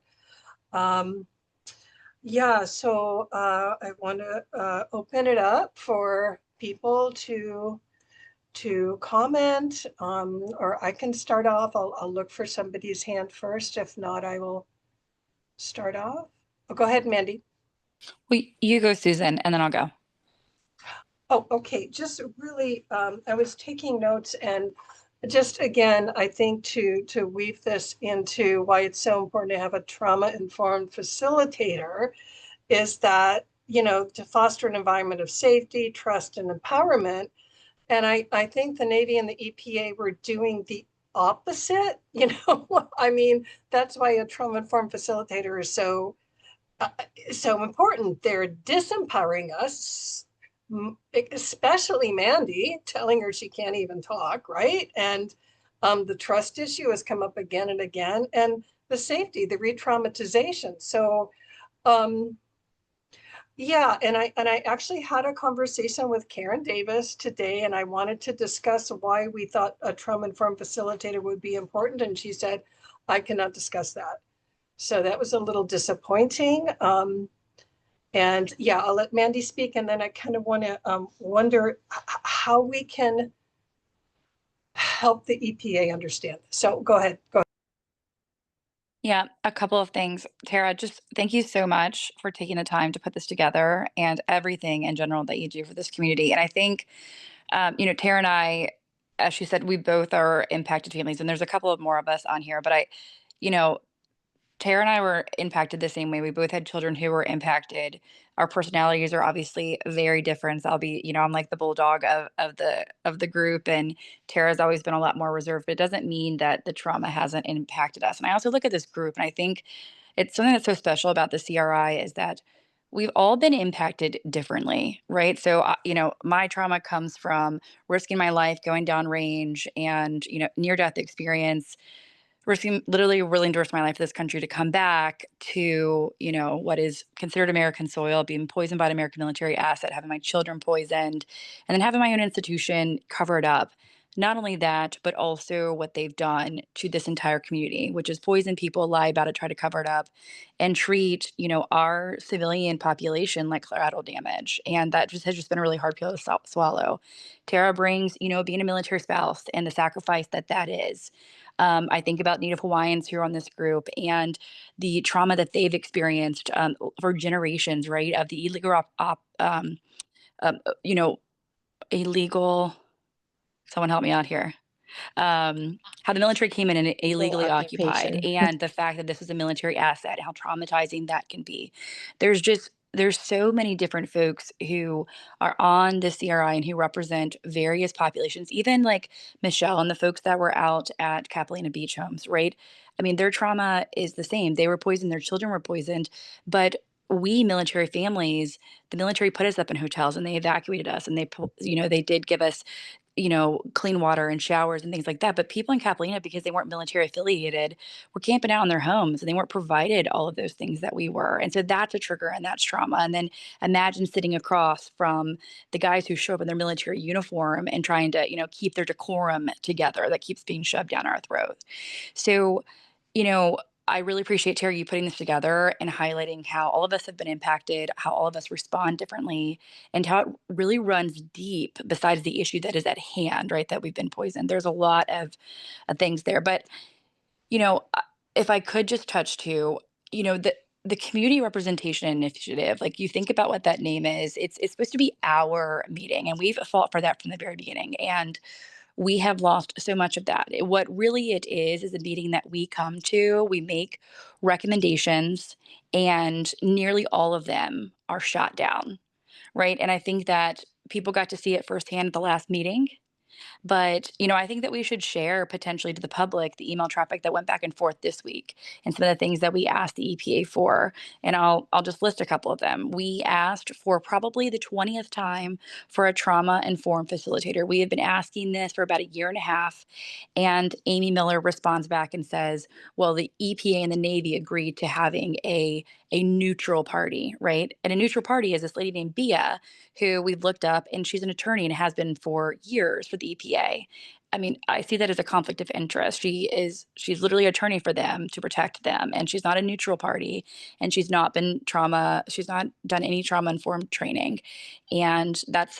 Yeah, so I want to open it up for people to comment, or I can start off. I'll look for somebody's hand first. If not, I will start off. Oh, go ahead, Mandy. Well, you go, Susan, and then I'll go. Oh, okay. Just really, I was taking notes, and just again, I think to weave this into why it's so important to have a trauma-informed facilitator is that, to foster an environment of safety, trust, and empowerment. And I think the Navy and the EPA were doing the opposite. I mean, that's why a trauma-informed facilitator is so important. They're disempowering us, especially Mandy, telling her she can't even talk, right? And the trust issue has come up again and again, and the safety, the re-traumatization. So yeah, and I actually had a conversation with Karen Davis today, and I wanted to discuss why we thought a trauma-informed facilitator would be important, and she said, I cannot discuss that. So that was a little disappointing. And yeah, I'll let Mandy speak, and then I kind of want to wonder how we can help the EPA understand this. So go ahead. Yeah, a couple of things. Tara, just thank you so much for taking the time to put this together and everything in general that you do for this community. And I think, Tara and I, as she said, we both are impacted families, and there's a couple of more of us on here, but you know, Tara and I were impacted the same way. We both had children who were impacted. Our personalities are obviously very different. So I'll be, I'm like the bulldog of the group, and Tara's always been a lot more reserved. But it doesn't mean that the trauma hasn't impacted us. And I also look at this group, and I think it's something that's so special about the CRI is that we've all been impacted differently, right? So, my trauma comes from risking my life, going down range, and near death experience, risking literally willing to risk my life for this country to come back to, what is considered American soil, being poisoned by an American military asset, having my children poisoned, and then having my own institution covered up. Not only that, but also what they've done to this entire community, which is poison people, lie about it, try to cover it up, and treat, our civilian population like collateral damage. And that just has just been a really hard pill to swallow. Tara brings, being a military spouse and the sacrifice that that is. I think about Native Hawaiians who are on this group and the trauma that they've experienced for generations, right? Of the you know, illegal. Someone help me out here. How the military came in and illegally occupied, occupation. and the fact that this is a military asset, how traumatizing that can be. There's so many different folks who are on the CRI and who represent various populations, even like Michelle and the folks that were out at Capilano Beach homes, right? I mean, their trauma is the same. They were poisoned, their children were poisoned, but we military families, the military put us up in hotels and they evacuated us and they did give us clean water and showers and things like that. But people in Catalina, because they weren't military affiliated, were camping out in their homes and they weren't provided all of those things that we were. And so that's a trigger and that's trauma. And then imagine sitting across from the guys who show up in their military uniform and trying to, keep their decorum together that keeps being shoved down our throats. So, you know, I really appreciate Terry you putting this together and highlighting how all of us have been impacted, how all of us respond differently, and how it really runs deep besides the issue that is at hand, right? That we've been poisoned. There's a lot of things there. But, you know, uh, if I could just touch to, the community representation initiative, like you think about what that name is, it's supposed to be our meeting, and we've fought for that from the very beginning. And we have lost so much of that. What really it is a meeting that we come to, we make recommendations, and nearly all of them are shot down, right? And I think that people got to see it firsthand at the last meeting. But, I think that we should share potentially to the public the email traffic that went back and forth this week and some of the things that we asked the EPA for. And I'll just list a couple of them. We asked for probably the 20th time for a trauma informed facilitator. We have been asking this for about a year and a half. And Amy Miller responds back and says, well, the EPA and the Navy agreed to having a neutral party, right? And a neutral party is this lady named Bia, who we've looked up, and she's an attorney and has been for years for the EPA. I mean, I see that as a conflict of interest. She's literally attorney for them to protect them, and she's not a neutral party, and she's not done any trauma informed training. And that's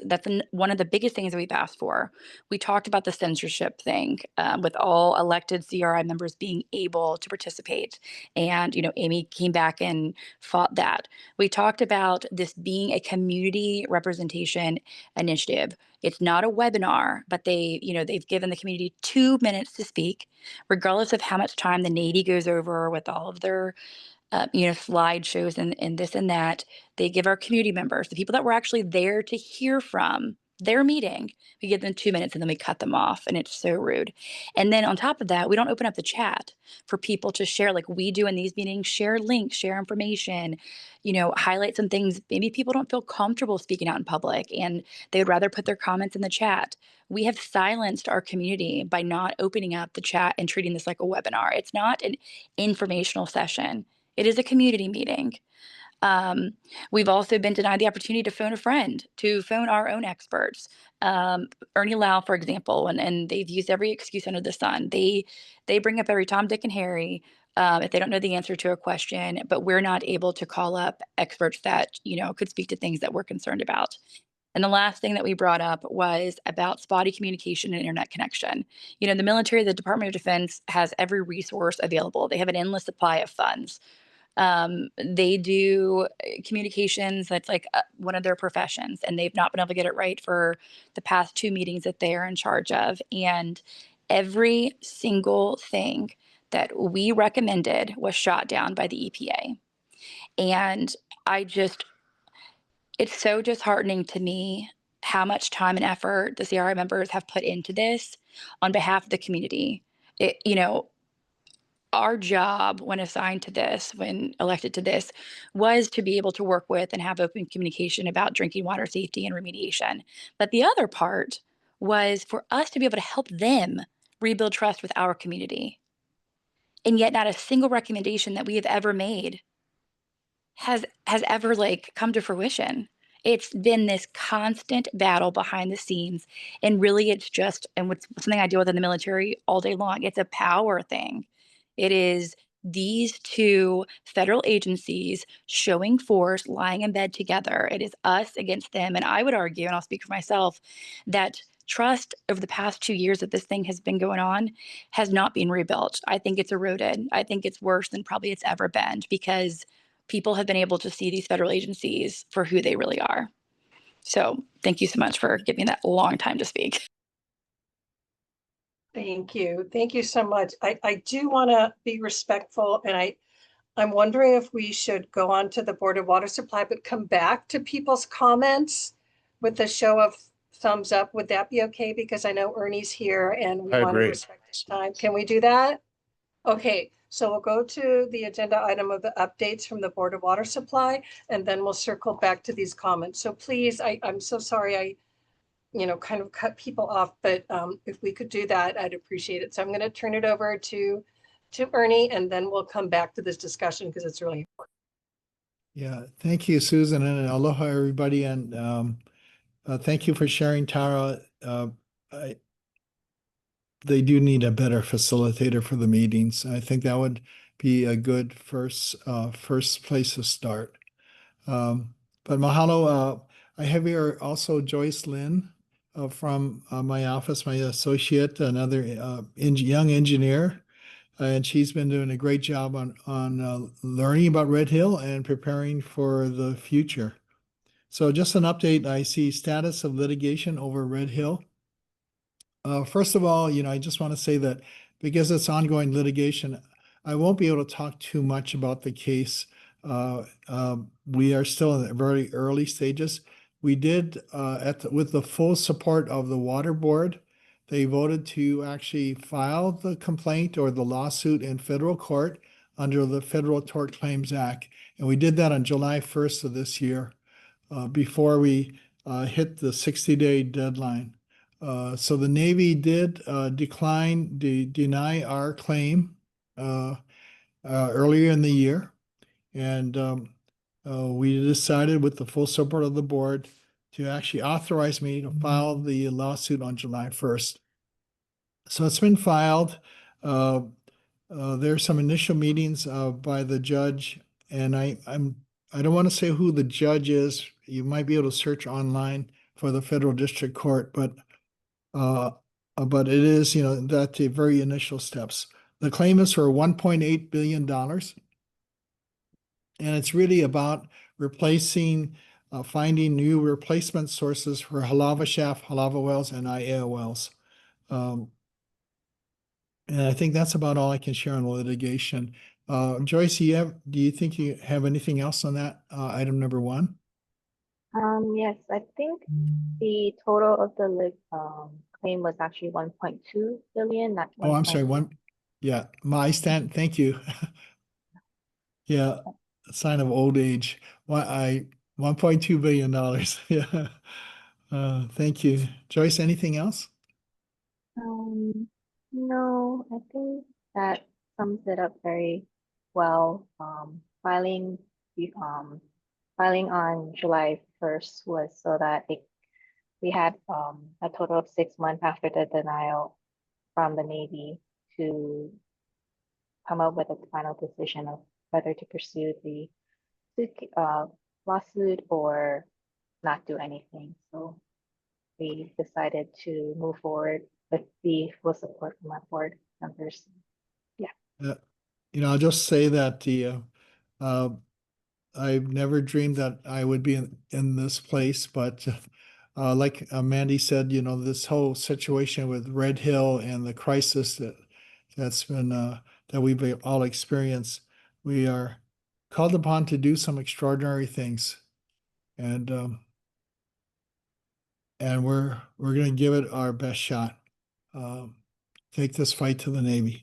one of the biggest things that we've asked for. We talked about the censorship thing, with all elected CRI members being able to participate. And, Amy came back and fought that. We talked about this being a community representation initiative. It's not a webinar, but they've given the community 2 minutes to speak, regardless of how much time the Navy goes over with all of their slideshows and this and that. They give our community members, the people that were actually there to hear from their meeting, we give them 2 minutes and then we cut them off. And it's so rude. And then on top of that, we don't open up the chat for people to share like we do in these meetings, share links, share information, highlight some things. Maybe people don't feel comfortable speaking out in public and they would rather put their comments in the chat. We have silenced our community by not opening up the chat and treating this like a webinar. It's not an informational session. It is a community meeting. Um, we've also been denied the opportunity to phone a friend, to phone our own experts. Ernie Lau, for example, and they've used every excuse under the sun. They bring up every Tom, Dick, and Harry if they don't know the answer to a question, but we're not able to call up experts that could speak to things that we're concerned about. And the last thing that we brought up was about spotty communication and internet connection. You know, the military, the Department of Defense has every resource available. They have an endless supply of funds. They do communications, that's like one of their professions, and they've not been able to get it right for the past 2 meetings that they are in charge of. And every single thing that we recommended was shot down by the EPA. And I just, it's so disheartening to me how much time and effort the CRI members have put into this on behalf of the community. You know, our job when assigned to this, when elected to this, was to be able to work with and have open communication about drinking water safety and remediation. But the other part was for us to be able to help them rebuild trust with our community. And yet not a single recommendation that we have ever made has ever like come to fruition. It's been this constant battle behind the scenes, and really it's just, and what's something I deal with in the military all day long, it's a power thing. It is these two federal agencies showing force, lying in bed together. It is us against them. And I would argue, and I'll speak for myself, that trust over the past 2 years that this thing has been going on has not been rebuilt. I think it's eroded. I think it's worse than probably it's ever been, because people have been able to see these federal agencies for who they really are. So thank you so much for giving that long time to speak. Thank you. Thank you so much. I do want to be respectful, and I'm wondering if we should go on to the Board of Water Supply, but come back to people's comments with a show of thumbs up. Would that be okay? Because I know Ernie's here and we I want to agree. respect his time. Can we do that? Okay, so we'll go to the agenda item of the updates from the Board of Water Supply, and then we'll circle back to these comments. So please, I'm so sorry I kind of cut people off, but if we could do that, I'd appreciate it. So I'm going to turn it over to Ernie, and then we'll come back to this discussion because it's really important. Yeah, thank you, Susan, and aloha, everybody. And thank you for sharing, Tara. They do need a better facilitator for the meetings. I think that would be a good first place to start. But mahalo. I have here also Joyce Lynn from my office, my associate, another young engineer. And she's been doing a great job on learning about Red Hill and preparing for the future. So just an update, I see status of litigation over Red Hill. First of all, I just want to say that because it's ongoing litigation, I won't be able to talk too much about the case. We are still in the very early stages. We did, with the full support of the Water Board, they voted to actually file the complaint or the lawsuit in federal court under the Federal Tort Claims Act. And we did that on July 1st of this year, before we hit the 60-day deadline. So the Navy did deny our claim earlier in the year. And we decided, with the full support of the board, to actually authorize me to file the lawsuit on July 1st. So it's been filed. There's some initial meetings by the judge, and I don't want to say who the judge is. You might be able to search online for the federal district court, but it is, that's the very initial steps. The claim is for $1.8 billion. And it's really about replacing, finding new replacement sources for Halava Shaft, Halava wells, and Aiea wells. And I think that's about all I can share on the litigation. Joyce, do you think you have anything else on that item number 1? Yes, I think the total of the claim was actually 1.2 billion, not Oh, I'm 1. sorry. Yeah, my stand. Thank you. Yeah, a sign of old age. $1.2 billion. Yeah. Thank you. Joyce, anything else? No, I think that sums it up very well. Filing on July 1st was so that we had a total of 6 months after the denial from the Navy to come up with a final decision of whether to pursue the lawsuit or not do anything. So we decided to move forward with the full support from our board members. I'll just say that uh, I've never dreamed that I would be in this place, but like Mandy said, this whole situation with Red Hill and the crisis that's been that we've all experienced, we are called upon to do some extraordinary things, and we're going to give it our best shot. Um, take this fight to the Navy.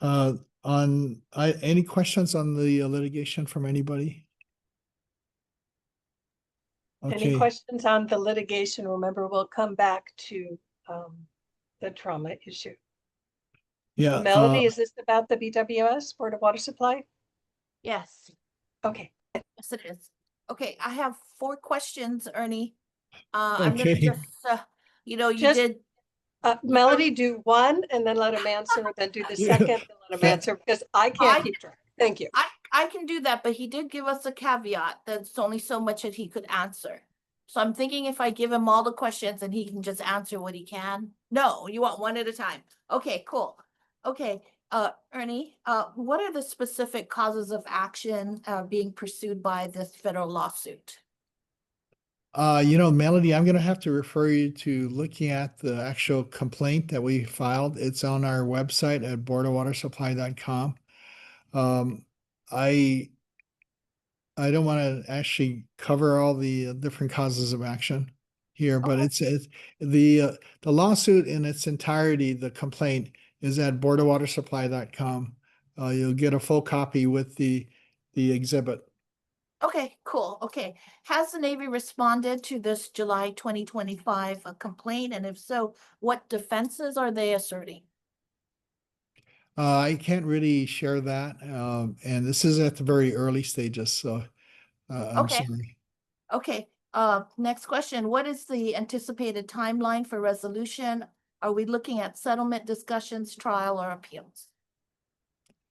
Any questions on the litigation from anybody? Any Okay. questions on the litigation? Remember, we'll come back to the trauma issue. Yeah. Melody, is this about the BWS, Board of Water Supply? Yes, Okay. yes, it is. Okay, I have 4 questions, Ernie. I'm gonna Okay. just, you Just- did, Melody, do one and then let him answer, then do the Yeah. second, then let him answer, because I can't keep track. Thank you. I can do that, but he did give us a caveat. That's only so much that he could answer. So I'm thinking if I give him all the questions and he can just answer what he can. No, you want one at a time. Okay, cool. Okay, Ernie, what are the specific causes of action being pursued by this federal lawsuit? Melody, I'm going to have to refer you to looking at the actual complaint that we filed. It's on our website at boardofwatersupply.com. I I don't want to actually cover all the different causes of action here, but Okay. it's the lawsuit in its entirety, the complaint is at boardofwatersupply.com. You'll get a full copy with the exhibit. Okay, cool. Okay. Has the Navy responded to this July 2025 complaint? And if so, what defenses are they asserting? I can't really share that, and this is at the very early stages, so I'm Okay. sorry. Okay, next question. What is the anticipated timeline for resolution? Are we looking at settlement discussions, trial, or appeals?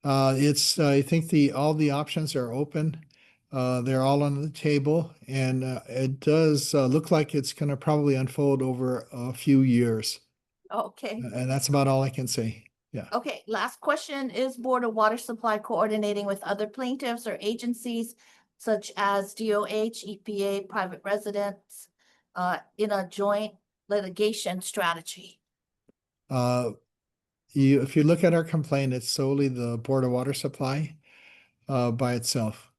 I think all the options are open. They're all on the table, and it does look like it's going to probably unfold over a few years. Okay, And that's about all I can say. Yeah. okay, last question. Is Board of Water Supply coordinating with other plaintiffs or agencies such as DOH, EPA, private residents, in a joint litigation strategy? If you look at our complaint, it's solely the Board of Water Supply by itself.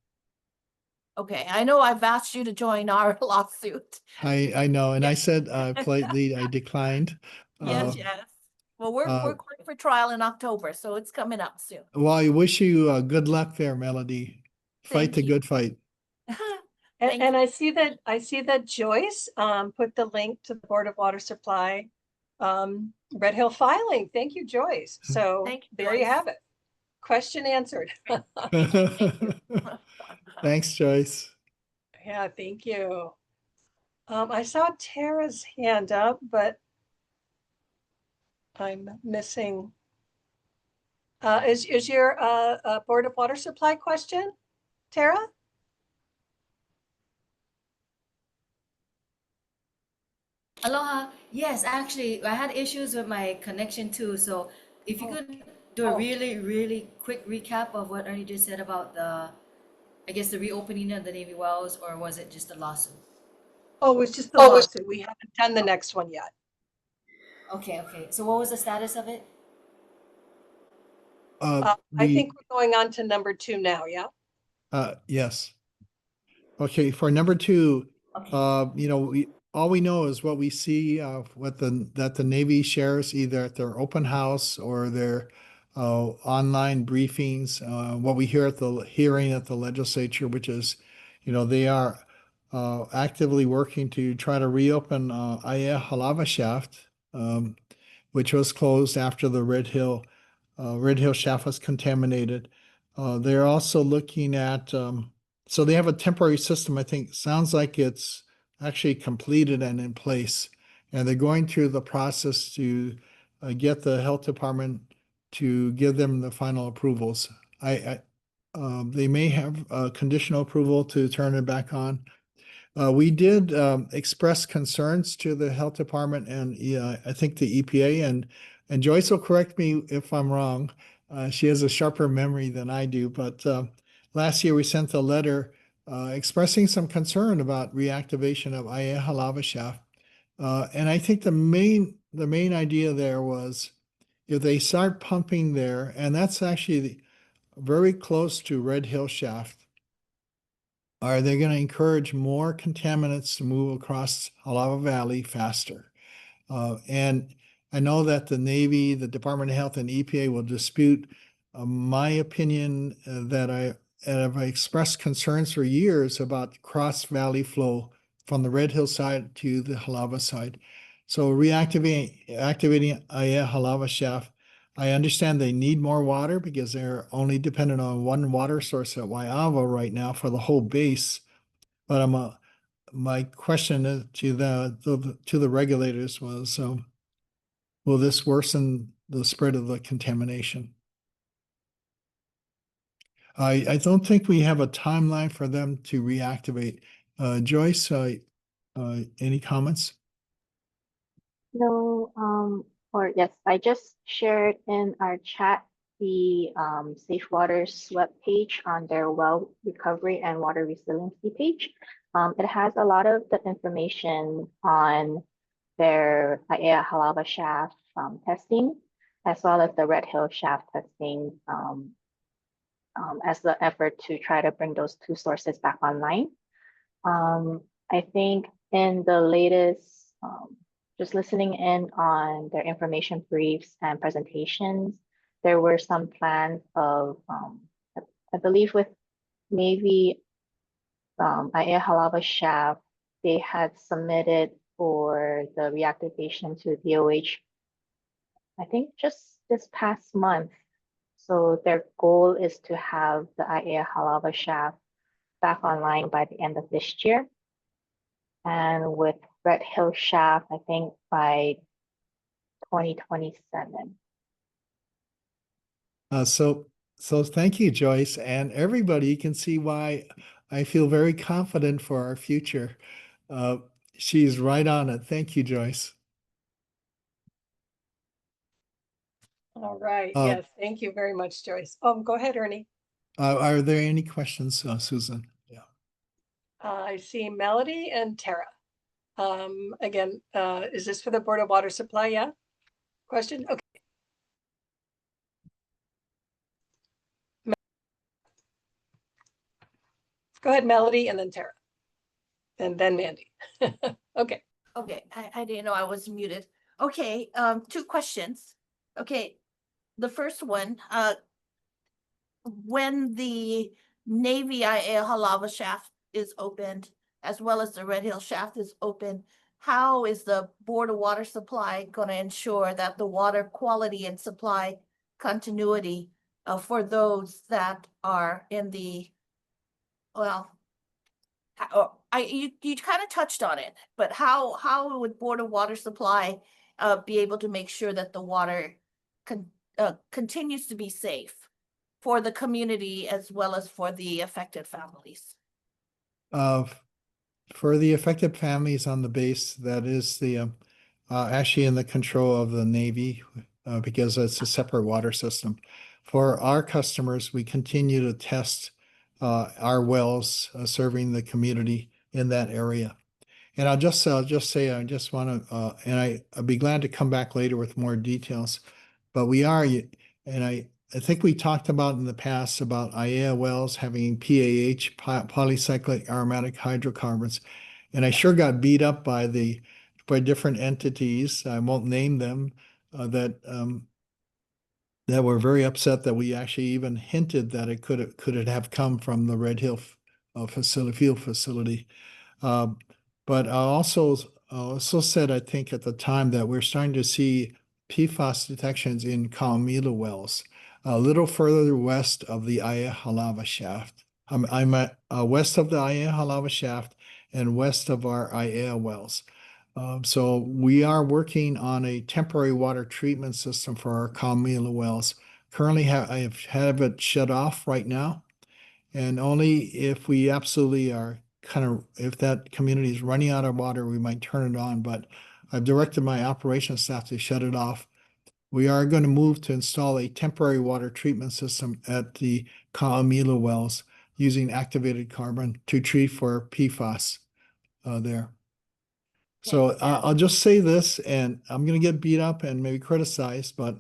Okay, I know I've asked you to join our lawsuit. I know, and I Yes. said politely I declined. Yes, yes. Well, we're uh, going for trial in October, so it's coming up soon. Well, I wish you good luck there, Melody. Fight Thank the you. good fight. Thank And I see that Joyce put the link to the Board of Water Supply Red Hill filing. Thank you, Joyce. So Thank you, there you Joyce. have it. Question answered. Thanks, Joyce. Yeah, thank you. I saw Tara's hand up, but I'm missing. Is your Board of Water Supply question, Tara? Aloha. Yes, actually, I had issues with my connection too. So if you could do a Oh. really, really quick recap of what Ernie just said about I guess the reopening of the Navy wells, or was it just a lawsuit? Oh, it's just the lawsuit. We haven't done the next one yet. Okay, okay. So what was the status of it? I We think we're going on to number 2 now, yeah? yes. Okay, for number 2, Okay. all we know is what we see that the Navy shares either at their open house or their online briefings, what we hear at the hearing at the legislature, which is, they are actively working to try to reopen Aya Halava shaft, which was closed after the Red Hill shaft was contaminated. They're also looking at, so they have a temporary system, I think, sounds like it's actually completed and in place. And they're going through the process to get the health department to give them the final approvals. They may have conditional approval to turn it back on. We did express concerns to the health department and I think the EPA, and Joyce will correct me if I'm wrong. She has a sharper memory than I do, but last year we sent a letter expressing some concern about reactivation of Aiea lava shaft. And I think the main idea there was if they start pumping there, and that's actually very close to Red Hill shaft, are they going to encourage more contaminants to move across Lava Valley faster? And I know that the Navy, the Department of Health, and EPA will dispute my opinion that have expressed concerns for years about cross valley flow from the Red Hill side to the Halava side. So activating Aya Halava shaft, I understand they need more water because they're only dependent on one water source at Waiava right now for the whole base. But my question to the regulators was, will this worsen the spread of the contamination? I don't think we have a timeline for them to reactivate. Joyce, any comments? No, or yes, I just shared in our chat the Safe Waters web page on their well recovery and water resiliency page. It has a lot of the information on their Aiea Halava shaft testing, as well as the Red Hill shaft testing, as the effort to try to bring those two sources back online. I think in the latest, just listening in on their information briefs and presentations, there were some plans of, I believe with Navy, Aiea Halava shaft, they had submitted for the reactivation to DOH, I think just this past month. So their goal is to have the Aiea Halava shaft back online by the end of this year. And with Red Hill shaft, I think by 2027. So thank you, Joyce, and everybody can see why I feel very confident for our future. She's right on it. Thank you, Joyce. All right. Uh, Yes. Thank you very much, Joyce. Go ahead, Ernie. Are there any questions, Susan? Yeah. I see Melody and Tara. Again, is this for the Board of Water Supply? Yeah. Question? Okay. Go ahead, Melody, and then Tara. And then Mandy. Okay. Okay, I didn't know I was muted. Okay, two questions. Okay, the first one, when the Navy Aiea Halava shaft is opened, as well as the Red Hill shaft is open, how is the Board of Water Supply going to ensure that the water quality and supply continuity for those that are in the, well, you kind of touched on it, but how would Board of Water Supply be able to make sure that the water continues to be safe for the community as well as for the affected families? For the affected families on the base, that is actually in the control of the Navy because it's a separate water system. For our customers, we continue to test our wells serving the community in that area. And I'll just say, I just want to, and I'll be glad to come back later with more details. But we are, and I think we talked about in the past about Aiea wells having PAH, polycyclic aromatic hydrocarbons. And I sure got beat up by different entities. I won't name them that were very upset that we actually even hinted that it could have come from the Red Hill field facility. But I also said, I think at the time, that we're starting to see PFAS detections in Kaumila wells, a little further west of the Aiea Halava shaft. I'm at west of the Aiea Halava shaft and west of our Aiea wells. So we are working on a temporary water treatment system for our Kaumila wells. Currently, I have it shut off right now. And only if we absolutely are if that community is running out of water, we might turn it on, but I've directed my operations staff to shut it off. We are going to move to install a temporary water treatment system at the Ka'amila wells using activated carbon to treat for PFAS there. So I'll just say this, and I'm going to get beat up and maybe criticized, but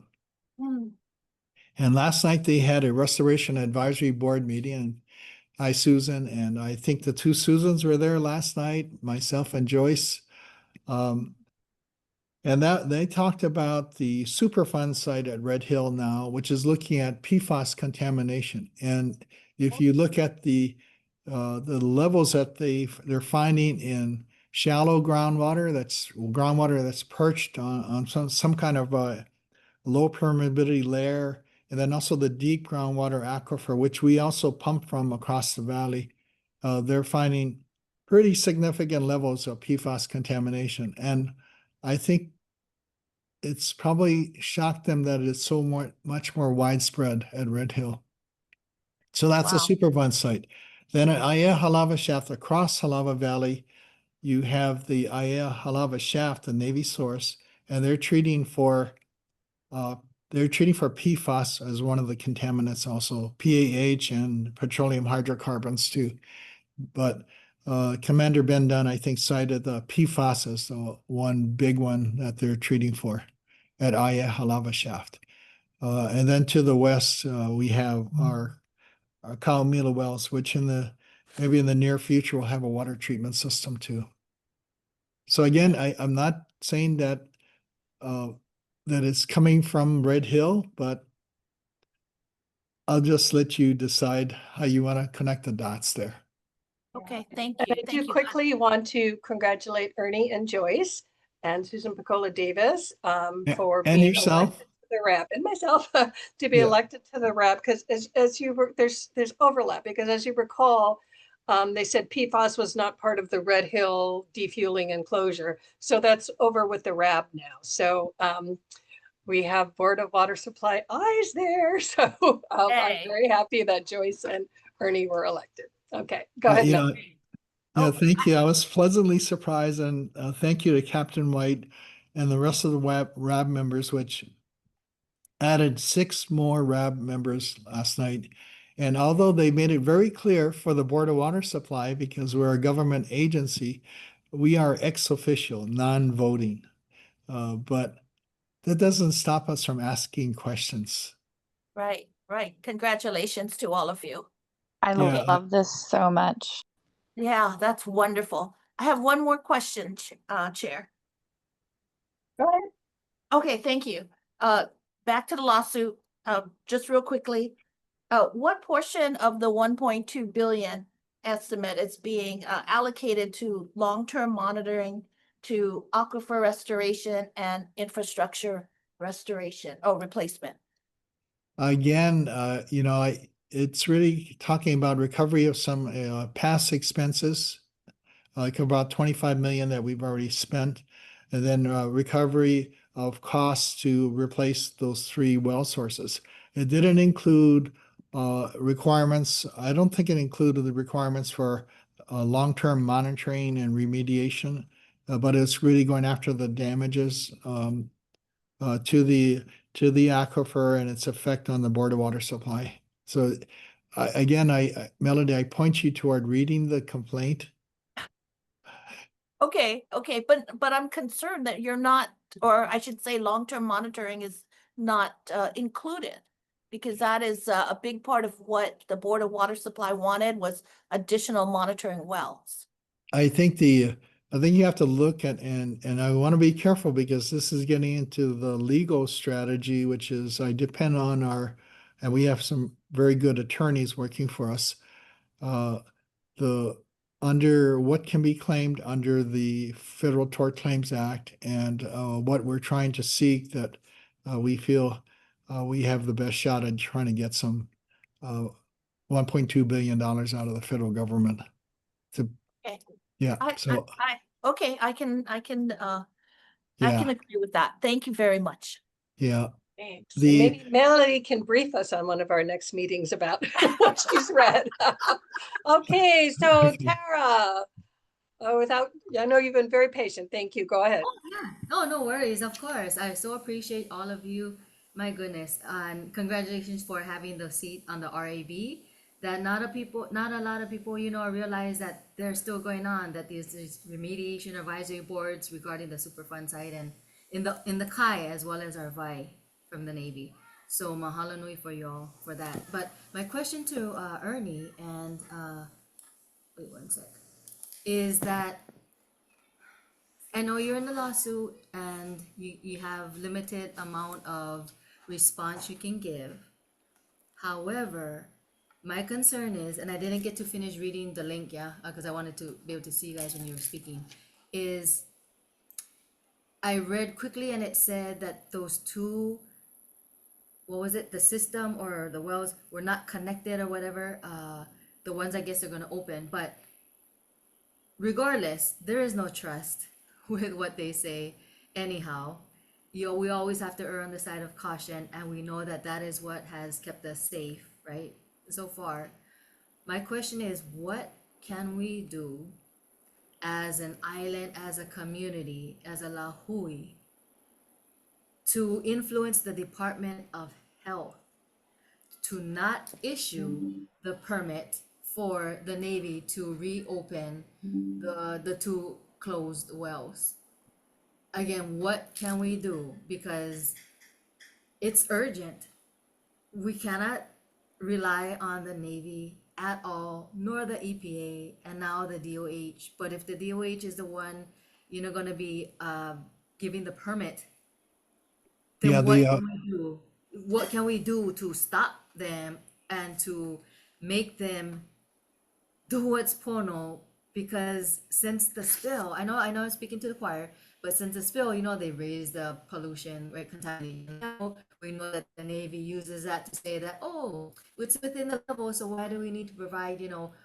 and last night they had a restoration advisory board meeting, and hi Susan, and I think the two Susans were there last night, myself and Joyce. And that they talked about the Superfund site at Red Hill now, which is looking at PFAS contamination. And if you look at the levels that they're finding in shallow groundwater, that's perched on some kind of low permeability layer, and then also the deep groundwater aquifer, which we also pump from across the valley, they're finding pretty significant levels of PFAS contamination. And I think it's probably shocked them that it's much more widespread at Red Hill. So that's a Superfund site. Then at Aya Halava Shaft across Halava Valley, you have the Aya Halava Shaft, the Navy source, and they're treating for PFAS as one of the contaminants, also PAH and petroleum hydrocarbons too. But Commander Ben Dunn, I think, cited the PFAS as the one big one that they're treating for at Aya Halava Shaft. And then to the west, we have our Kaumila wells, which maybe in the near future will have a water treatment system too. So again, I'm not saying that it's coming from Red Hill, but I'll just let you decide how you want to connect the dots there. Okay, thank And you. I Thank do you. quickly want to congratulate Ernie and Joyce and Susan Picola Davis for And being yourself. elected to the RAB, and myself to be Yeah. elected to the RAB, because as you were, there's overlap, because as you recall, they said PFAS was not part of the Red Hill defueling and closure. So that's over with the RAB now. So we have Board of Water Supply eyes there. So I'm very happy that Joyce and Ernie were elected. Okay, go ahead. Yeah, thank you. I was pleasantly surprised, and thank you to Captain White and the rest of the RAB members, which added 6 more RAB members last night. And although they made it very clear for the Board of Water Supply, because we're a government agency, we are ex officio, non-voting. But that doesn't stop us from asking questions. Right. Congratulations to all of you. I love this so much. Yeah, that's wonderful. I have one more question, Chair. Go ahead. Okay, thank you. Back to the lawsuit, just real quickly. What portion of the 1.2 billion estimate is being allocated to long-term monitoring, to aquifer restoration and infrastructure replacement? Again, it's really talking about recovery of some past expenses, like about 25 million that we've already spent, and then recovery of costs to replace those 3 well sources. It didn't include requirements. I don't think it included the requirements for long-term monitoring and remediation, but it's really going after the damages to the aquifer and its effect on the Board of Water Supply. So Melody, I point you toward reading the complaint. Okay, but I'm concerned that you're not, or I should say long-term monitoring is not included, because that is a big part of what the Board of Water Supply wanted, was additional monitoring wells. I think you have to look at, and I want to be careful because this is getting into the legal strategy, which is I depend on and we have some very good attorneys working for us. Under what can be claimed under the Federal Tort Claims Act, and what we're trying to seek, that we feel we have the best shot at trying to get some $1.2 billion out of the federal government. Okay. Yeah. I can agree with that. Thank you very much. Yeah. Thanks. The- And maybe Melody can brief us on one of our next meetings about what she's read. Okay, so Okay. Tara, I know you've been very patient. Thank you. Go ahead. Oh, yeah. No, no worries. Of course. I so appreciate all of you. My goodness. And congratulations for having the seat on the RAB. That not a lot of people, realize that they're still going on, that these remediation advisory boards regarding the Superfund site and in the CAI as well as our VI from the Navy. So mahalo nui for y'all for that. But my question to Ernie and wait one sec, is that I know you're in the lawsuit and you have limited amount of response you can give. However, my concern is, and I didn't get to finish reading the link, because I wanted to be able to see you guys when you were speaking, is I read quickly and it said that those two, what was it, the system or the wells were not connected or whatever, the ones I guess are gonna open, but regardless, there is no trust with what they say anyhow. We always have to err on the side of caution, and we know that that is what has kept us safe, right? So far. My question is, what can we do as an island, as a community, as a Lahui, to influence the Department of Health to not issue the permit for the Navy to reopen the two closed wells? Again, what can we do? Because it's urgent. We cannot rely on the Navy at all, nor the EPA, and now the DOH. But if the DOH is the one, going to be giving the permit, then Yeah, what the can we do? What can we do to stop them and to make them do what's pono? Because since the spill, I know I'm speaking to the choir, but since the spill, they raised the pollution, right, contamination. Now we know that the Navy uses that to say that, oh, it's within the level, so why do we need to provide,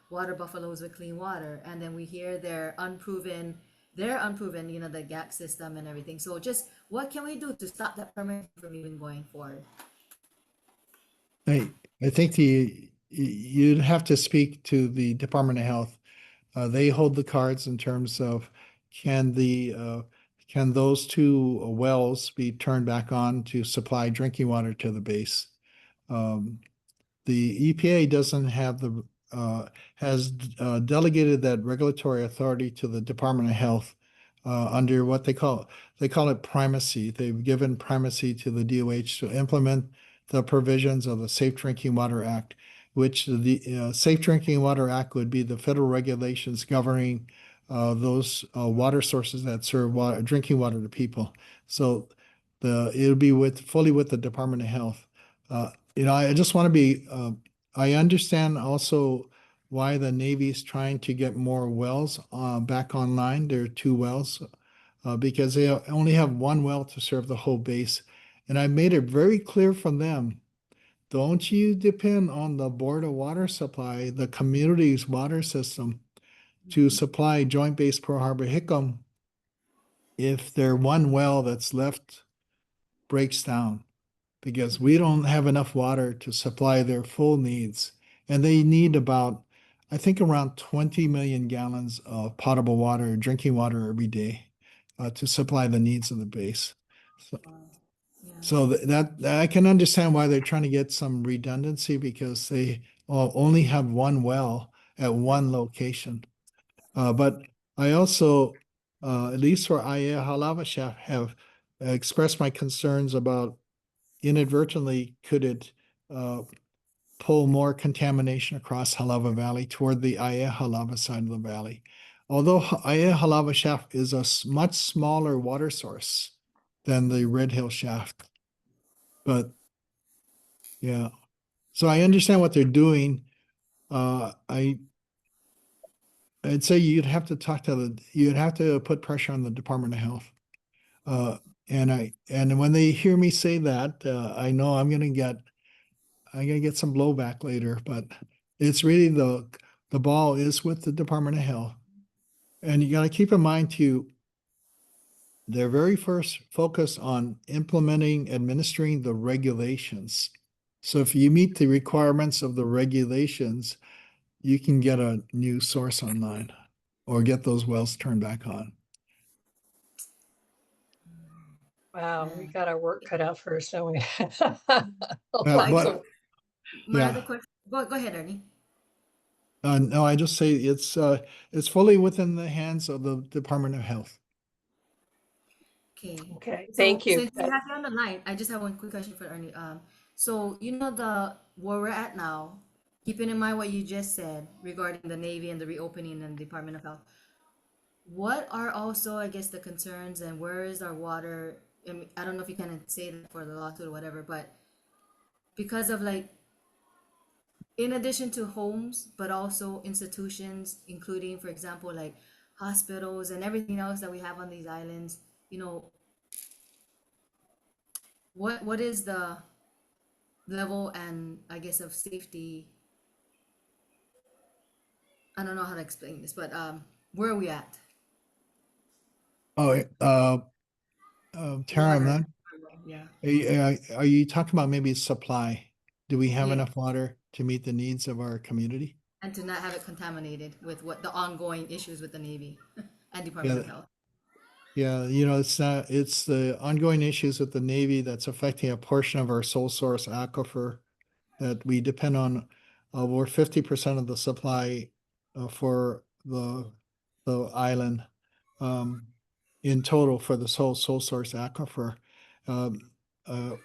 water buffaloes with clean water? And then we hear they're unproven, the GAC system and everything. So just what can we do to stop that permit from even going forward? I think you'd have to speak to the Department of Health. They hold the cards in terms of can can those two wells be turned back on to supply drinking water to the base? The EPA doesn't have has delegated that regulatory authority to the Department of Health under what they call it primacy. They've given primacy to the DOH to implement the provisions of the Safe Drinking Water Act, which the Safe Drinking Water Act would be the federal regulations governing those water sources that serve drinking water to people. So it would be fully with the Department of Health. I just want to be, I understand also why the Navy is trying to get more wells back online. There are two wells because they only have one well to serve the whole base. And I made it very clear from them, don't you depend on the Board of Water Supply, the community's water system, to supply Joint Base Pearl Harbor Hickam if their one well that's left breaks down, because we don't have enough water to supply their full needs. And they need about, I think, around 20 million gallons of potable water, drinking water every day to supply the needs of the base. So that I can understand why they're trying to get some redundancy, because they only have one well at one location. But I also, at least for Aya Halava Chef, have expressed my concerns about inadvertently could it pull more contamination across Halava Valley toward the Aya Halava side of the valley. Although Aya Halava Shaft is a much smaller water source than the Red Hill Shaft. But yeah, so I understand what they're doing. I'd say you'd have to put pressure on the Department of Health. And when they hear me say that, I know I'm gonna get some blowback later, but it's really the ball is with the Department of Health. And you got to keep in mind too, they're very first focused on implementing, administering the regulations. So if you meet the requirements of the regulations, you can get a new source online or get those wells turned back on. Wow, we got our work cut out for us, don't we? But My yeah. other question, go ahead, Ernie. No, I just say it's fully within the hands of the Department of Health. Okay. Okay, So thank you. since we have you on the line, I just have one quick question for Ernie. So you know where we're at now, keeping in mind what you just said regarding the Navy and the reopening and Department of Health. What are also, I guess, the concerns and where is our water? I mean, I don't know if you can say that for the lawsuit or whatever, but because of like, in addition to homes, but also institutions, including, for example, like hospitals and everything else that we have on these islands, you know, what is the level and I guess of safety? I don't know how to explain this, but where are we at? Oh, Tara, I'm Water. not. Yeah. Are you talking about maybe supply? Do we have Yeah. enough water to meet the needs of our community? And to not have it contaminated with what the ongoing issues with the Navy and Department of Yeah, Health. yeah. It's the ongoing issues with the Navy that's affecting a portion of our sole source aquifer that we depend on. Over 50% of the supply for the island in total for the sole source aquifer. Um, uh,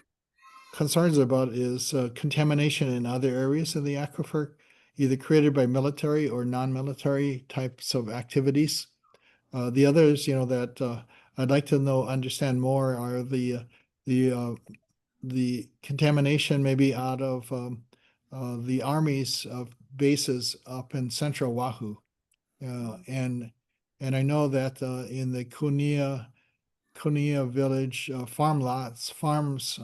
Concerns about is contamination in other areas of the aquifer, either created by military or non-military types of activities. The others, that I'd like to understand more are the contamination maybe out of the Army's bases up in central Oahu. And I know that in the Kunia Village farms,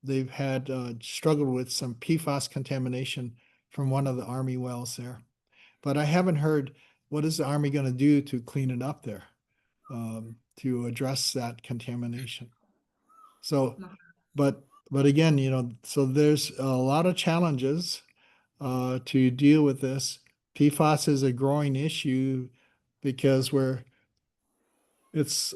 they've had struggled with some PFAS contamination from one of the Army wells there. But I haven't heard what is the Army going to do to clean it up there, to address that contamination. So, but again, so there's a lot of challenges to deal with this. PFAS is a growing issue because it's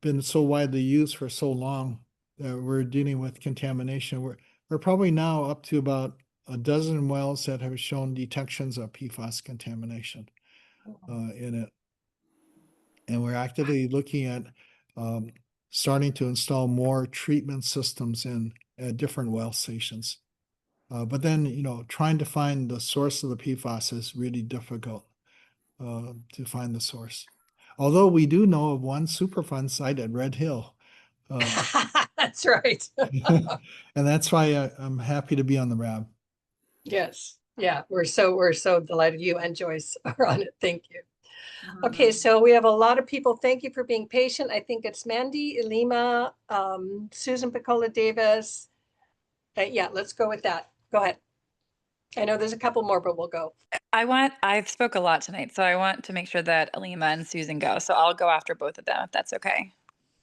been so widely used for so long that we're dealing with contamination. We're probably now up to about a dozen wells that have shown detections of PFAS contamination in it. And we're actively looking at starting to install more treatment systems at different well stations. But then, trying to find the source of the PFAS is really difficult to find the source. Although we do know of one Superfund site at Red Hill. That's right. And that's why I'm happy to be on the RAB. Yes. Yeah, we're so delighted you and Joyce are on it. Thank you. Okay, so we have a lot of people. Thank you for being patient. I think it's Mandy, Elima, Susan Picola Davis. Yeah, let's go with that. Go ahead. I know there's a couple more, but we'll go. I've spoke a lot tonight, so I want to make sure that Alima and Susan go. So I'll go after both of them if that's okay.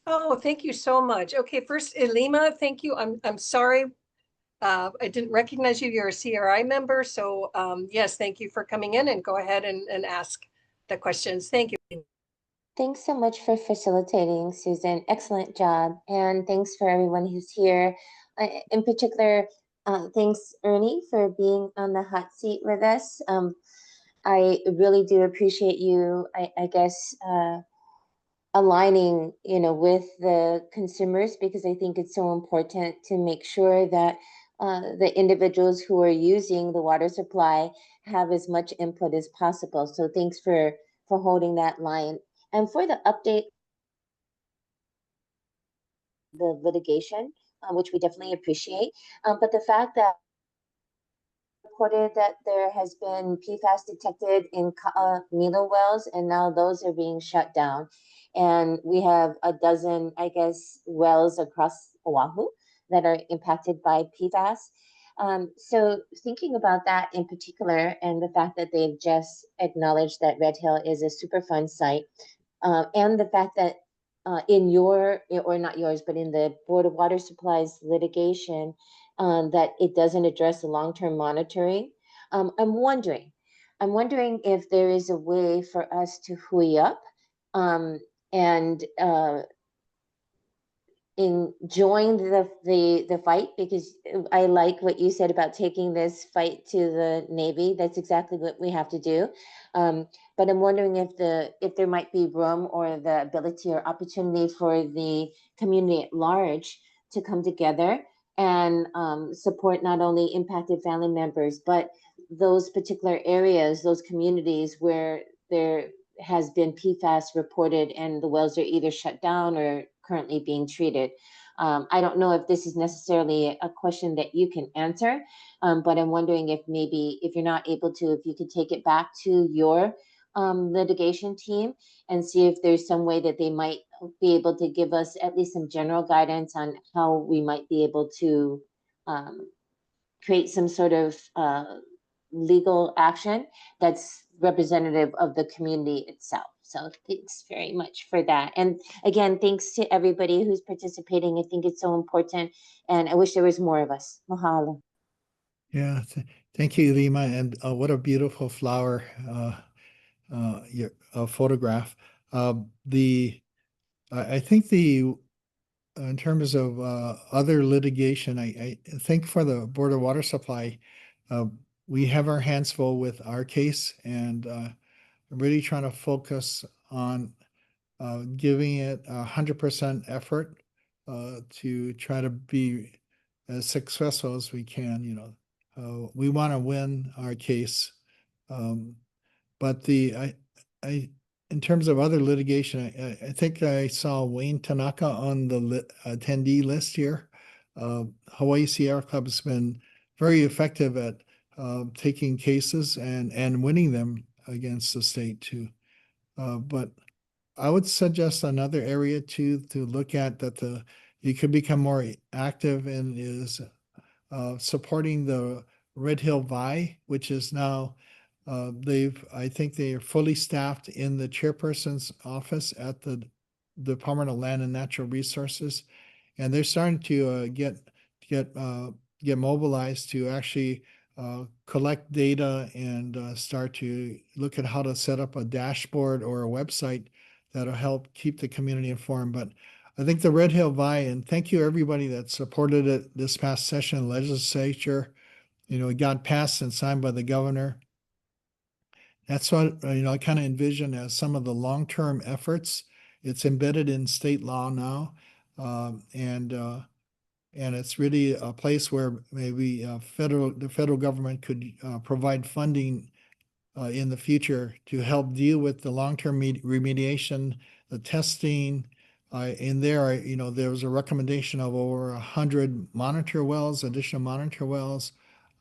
Oh, thank you so much. Okay, first, Elima, thank you. I'm sorry. I didn't recognize you. You're a CRI member. So yes, thank you for coming in and go ahead and ask the questions. Thank you. Thanks so much for facilitating, Susan. Excellent job. And thanks for everyone who's here. In particular, thanks, Ernie, for being on the hot seat with us. I really do appreciate you, I guess, aligning, with the consumers, because I think it's so important to make sure that the individuals who are using the water supply have as much input as possible. So thanks for holding that line. And for the update, the litigation, which we definitely appreciate, but the fact that reported that there has been PFAS detected in Milo wells, and now those are being shut down. And we have a dozen, I guess, wells across Oahu that are impacted by PFAS. So thinking about that in particular, and the fact that they've just acknowledged that Red Hill is a Superfund site, and the fact that in your, or not yours, but in the Board of Water Supplies litigation, that it doesn't address the long-term monitoring. I'm wondering if there is a way for us to hui up, and enjoying the fight, because I like what you said about taking this fight to the Navy. That's exactly what we have to do. But I'm wondering if there might be room or the ability or opportunity for the community at large to come together and support not only impacted family members, but those particular areas, those communities where there has been PFAS reported and the wells are either shut down or currently being treated. I don't know if this is necessarily a question that you can answer, but I'm wondering if maybe if you're not able to, if you could take it back to your litigation team and see if there's some way that they might be able to give us at least some general guidance on how we might be able to create some sort of legal action that's representative of the community itself. So thanks very much for that. And again, thanks to everybody who's participating. I think it's so important, and I wish there was more of us. Mahalo. Yeah, thank you, Lima. And what a beautiful flower your photograph. I think in terms of other litigation, I think for the Board of Water Supply, we have our hands full with our case, and really trying to focus on giving it 100% effort to try to be as successful as we can. We want to win our case, but in terms of other litigation, I think I saw Wayne Tanaka on the attendee list here. Hawaii Sierra Club has been very effective at taking cases and winning them against the state too. But I would suggest another area to look at that you could become more active in is supporting the Red Hill Vi, which is now I think they are fully staffed in the chairperson's office at the Department of Land and Natural Resources, and they're starting to get mobilized to actually collect data and start to look at how to set up a dashboard or a website that'll help keep the community informed. But I think the Red Hill Vi, and thank you everybody that supported it this past session in legislature. It got passed and signed by the governor. That's what I kind of envision as some of the long-term efforts. It's embedded in state law now, and it's really a place where maybe the federal government could provide funding in the future to help deal with the long-term remediation, the testing. In there, there was a recommendation of over 100 additional monitor wells,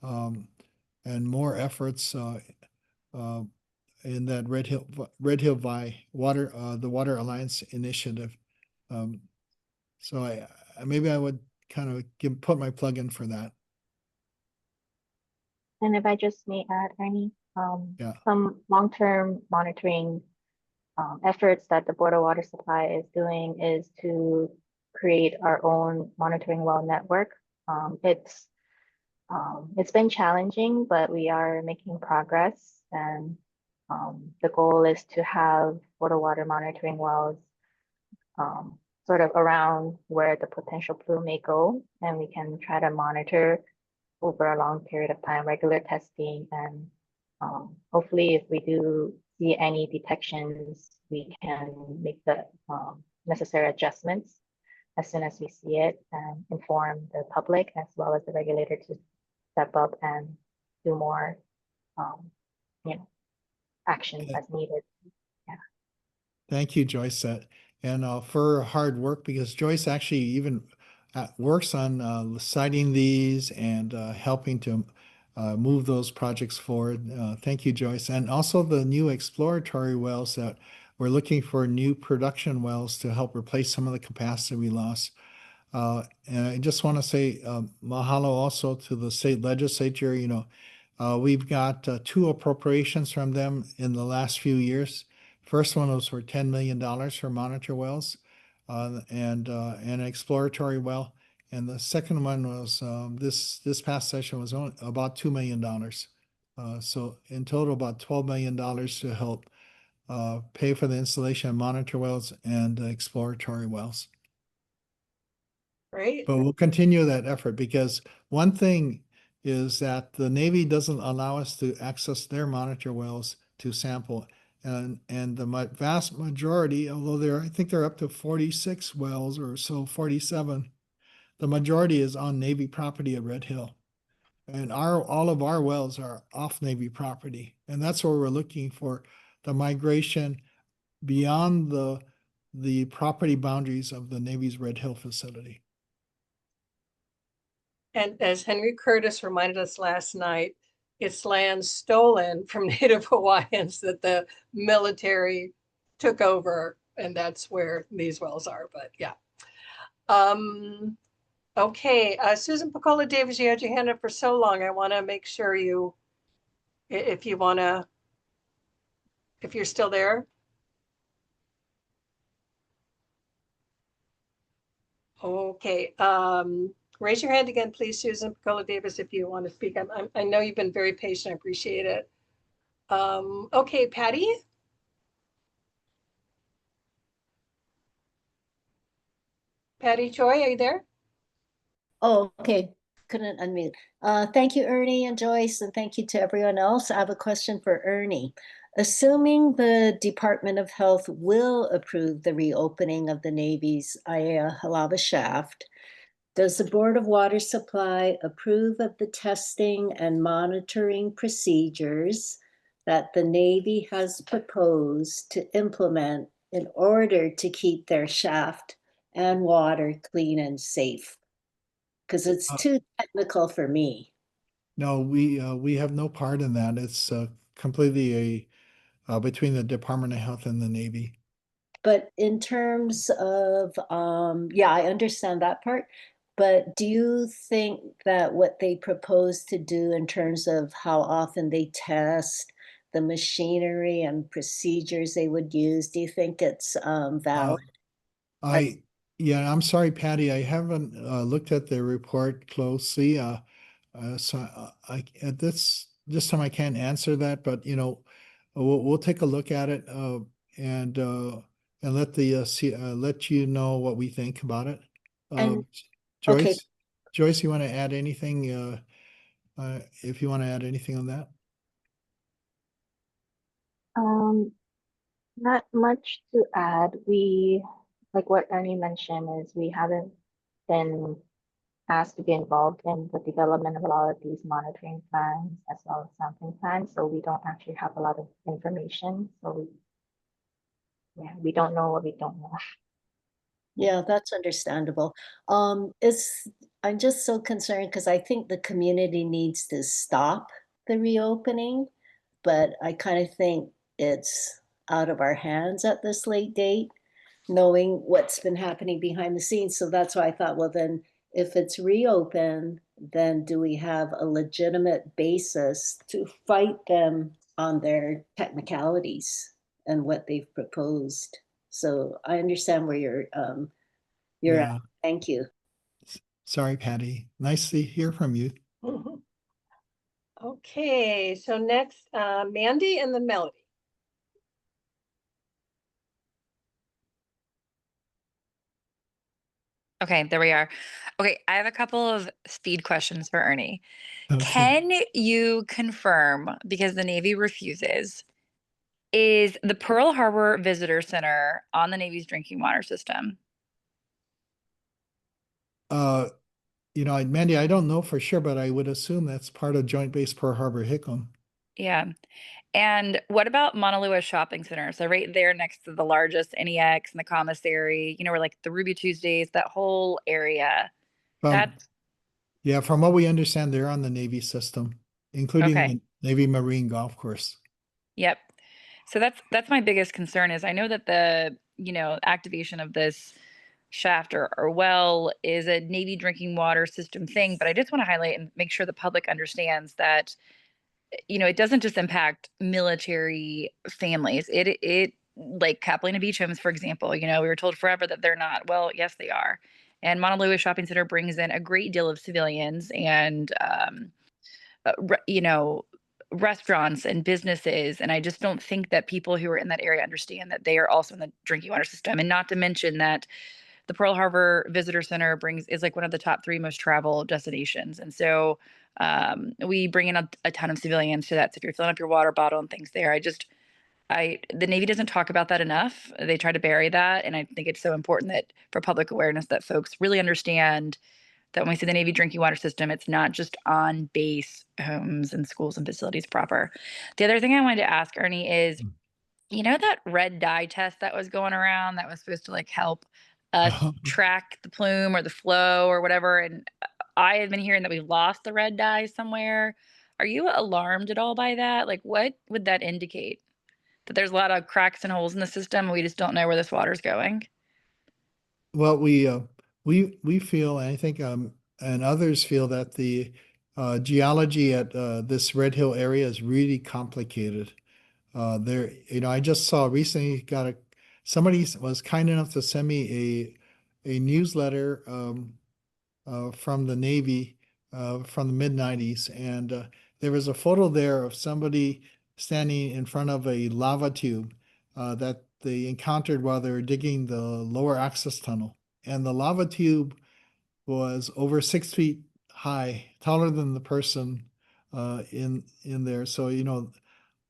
and more efforts in that Red Hill Vi Water, the Water Alliance Initiative. So maybe I would kind of put my plug in for that. And if I just may add, Ernie, Yeah. some long-term monitoring efforts that the Board of Water Supply is doing is to create our own monitoring well network. It's been challenging, but we are making progress, and the goal is to have water monitoring wells sort of around where the potential plume may go, and we can try to monitor over a long period of time, regular testing, and hopefully if we do see any detections, we can make the necessary adjustments as soon as we see it and inform the public as well as the regulator to step up and do more actions as needed. Yeah. Thank you, Joyce, and for her hard work, because Joyce actually even works on citing these and helping to move those projects forward. Thank you, Joyce. And also the new exploratory wells that we're looking for new production wells to help replace some of the capacity we lost. And I just want to say mahalo also to the state legislature. We've got 2 appropriations from them in the last few years. First one was for $10 million for monitor wells. and an exploratory well. And the second one was this past session was only about $2 million. So in total, about $12 million to help pay for the installation of monitor wells and exploratory wells. Great. But we'll continue that effort because one thing is that the Navy doesn't allow us to access their monitor wells to sample. And the vast majority, although I think they're up to 46 wells or so, 47, the majority is on Navy property at Red Hill. And all of our wells are off Navy property. And that's where we're looking for the migration beyond the property boundaries of the Navy's Red Hill facility. And as Henry Curtis reminded us last night, it's land stolen from Native Hawaiians that the military took over, and that's where these wells are. But yeah. Okay, Susan Picola Davis, you had your hand up for so long. I want to make sure if you're still there. Okay, raise your hand again, please, Susan Picola Davis, if you want to speak. I know you've been very patient. I appreciate it. Okay, Patty. Patty Choi, are you there? Oh, okay. Couldn't unmute. Thank you, Ernie and Joyce, and thank you to everyone else. I have a question for Ernie. Assuming the Department of Health will approve the reopening of the Navy's Aiea Halava shaft, does the Board of Water Supply approve of the testing and monitoring procedures that the Navy has proposed to implement in order to keep their shaft and water clean and safe? Because it's too technical for me. No, we have no part in that. It's completely between the Department of Health and the Navy. But in terms of, yeah, I understand that part. But do you think that what they propose to do in terms of how often they test the machinery and procedures they would use, do you think it's valid? Yeah, I'm sorry, Patty. I haven't looked at the report closely. So at this time I can't answer that, but we'll take a look at it and let you know what we think about it. And okay, Joyce, you want to add anything? If you want to add anything on that? Not much to add. Like what Ernie mentioned, is we haven't been asked to be involved in the development of a lot of these monitoring plans as well as sampling plans, so we don't actually have a lot of information. So we don't know what we don't know. yeah, that's understandable. I'm just so concerned because I think the community needs to stop the reopening, but I kind of think it's out of our hands at this late date, knowing what's been happening behind the scenes. So that's why I thought, well, then if it's reopened, then do we have a legitimate basis to fight them on their technicalities and what they've proposed? So I understand where you're Yeah. at. Thank you. Sorry, Patty. Nice to hear from you. Okay, so next, Mandy and then Melody. Okay, there we are. Okay, I have a couple of speed questions for Ernie. Okay. Can you confirm, because the Navy refuses, is the Pearl Harbor Visitor Center on the Navy's drinking water system? Mandy, I don't know for sure, but I would assume that's part of Joint Base Pearl Harbor Hickam. Yeah. And what about Mauna Lua Shopping Center? So right there next to the largest NEX and the commissary, where like the Ruby Tuesdays, that whole area. Yeah, from what we understand, they're on the Navy system, including Okay. the Navy Marine Golf Course. Yep. So that's my biggest concern is I know that the, activation of this shaft or well is a Navy drinking water system thing, but I just want to highlight and make sure the public understands that, it doesn't just impact military families. It like Capelina Beach homes, for example. You know, we were told forever that they're not. Well, yes, they are. And Mauna Lua Shopping Center brings in a great deal of civilians and, you know, restaurants and businesses. And I just don't think that people who are in that area understand that they are also in the drinking water system. And not to mention that the Pearl Harbor Visitor Center is like one of the top 3 most traveled destinations. And so we bring in a ton of civilians to that. So if you're filling up your water bottle and things there, the Navy doesn't talk about that enough. They try to bury that. And I think it's so important that for public awareness that folks really understand that when we say the Navy drinking water system, it's not just on base homes and schools and facilities proper. The other thing I wanted to ask Ernie is, you know, that red dye test that was going around that was supposed to like help us track the plume or the flow or whatever. And I have been hearing that we've lost the red dye somewhere. Are you alarmed at all by that? Like, what would that indicate? That there's a lot of cracks and holes in the system and we just don't know where this water's going? Well, we feel, and I think and others feel that the geology at this Red Hill area is really complicated. There, you know, I just saw recently somebody was kind enough to send me a newsletter from the Navy from the mid-90s, and there was a photo there of somebody standing in front of a lava tube that they encountered while they were digging the lower access tunnel. And the lava tube was over 6 feet high, taller than the person in there. So, you know,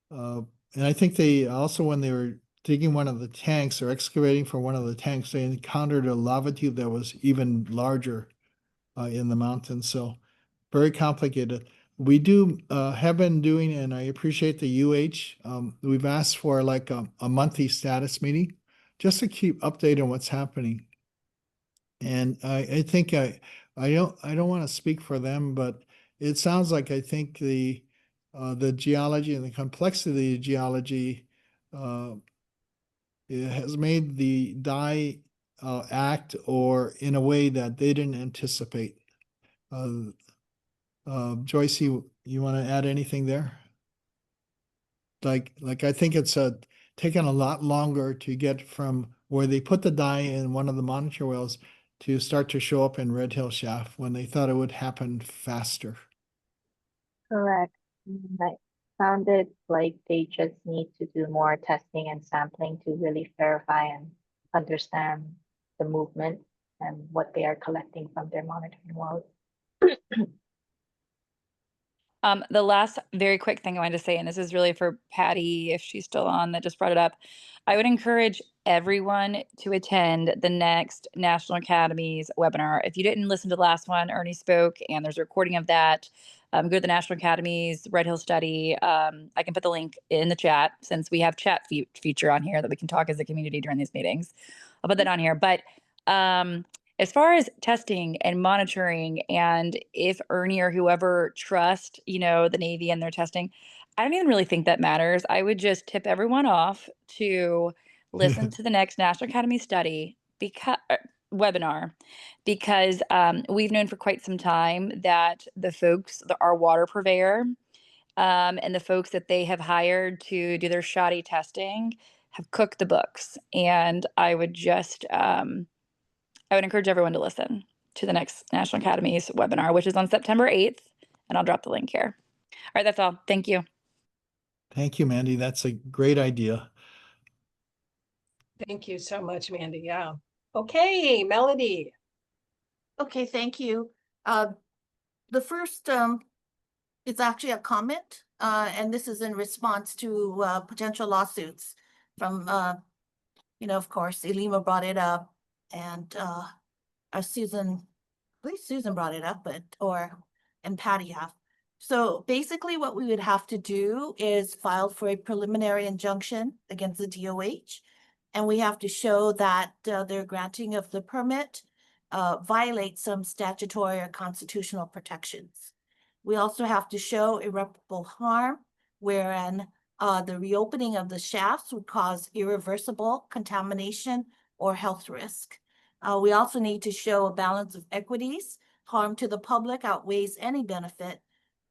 and I think they also, when they were digging one of the tanks or excavating for one of the tanks, they encountered a lava tube that was even larger in the mountains. So very complicated. We do have been doing, and I appreciate the UH. We've asked for like a monthly status meeting just to keep updated on what's happening. And I think I don't want to speak for them, but it sounds like I think the geology and the complexity of geology it has made the dye act or in a way that they didn't anticipate. Joyce, you want to add anything there? Like I think it's taken a lot longer to get from where they put the dye in one of the monitor wells to start to show up in Red Hill Shaft when they thought it would happen faster. Correct. I found it like they just need to do more testing and sampling to really verify and understand the movement and what they are collecting from their monitoring wells. The last very quick thing I wanted to say, and this is really for Patty, if she's still on, that just brought it up. I would encourage everyone to attend the next National Academies webinar. If you didn't listen to the last one, Ernie spoke, and there's a recording of that. Go to the National Academies Red Hill Study. I can put the link in the chat since we have chat feature on here that we can talk as a community during these meetings. I'll put that on here. But as far as testing and monitoring, and if Ernie or whoever trust, you know, the Navy and their testing, I don't even really think that matters. I would just tip everyone off to listen to the next National Academy study webinar, because we've known for quite some time that the folks, our water purveyor, and the folks that they have hired to do their shoddy testing have cooked the books. And I would just I would encourage everyone to listen to the next National Academies webinar, which is on September 8th, and I'll drop the link here. All right, that's all. Thank you. Thank you, Mandy. That's a great idea. Thank you so much, Mandy. Yeah. Okay, Melody. Okay, thank you. The first it's actually a comment, and this is in response to potential lawsuits from, you know, of course, Elima brought it up, and Susan, I believe Susan brought it up, and Patty have. So basically what we would have to do is file for a preliminary injunction against the DOH. And we have to show that their granting of the permit violates some statutory or constitutional protections. We also have to show irreparable harm, wherein the reopening of the shafts would cause irreversible contamination or health risk. We also need to show a balance of equities. Harm to the public outweighs any benefit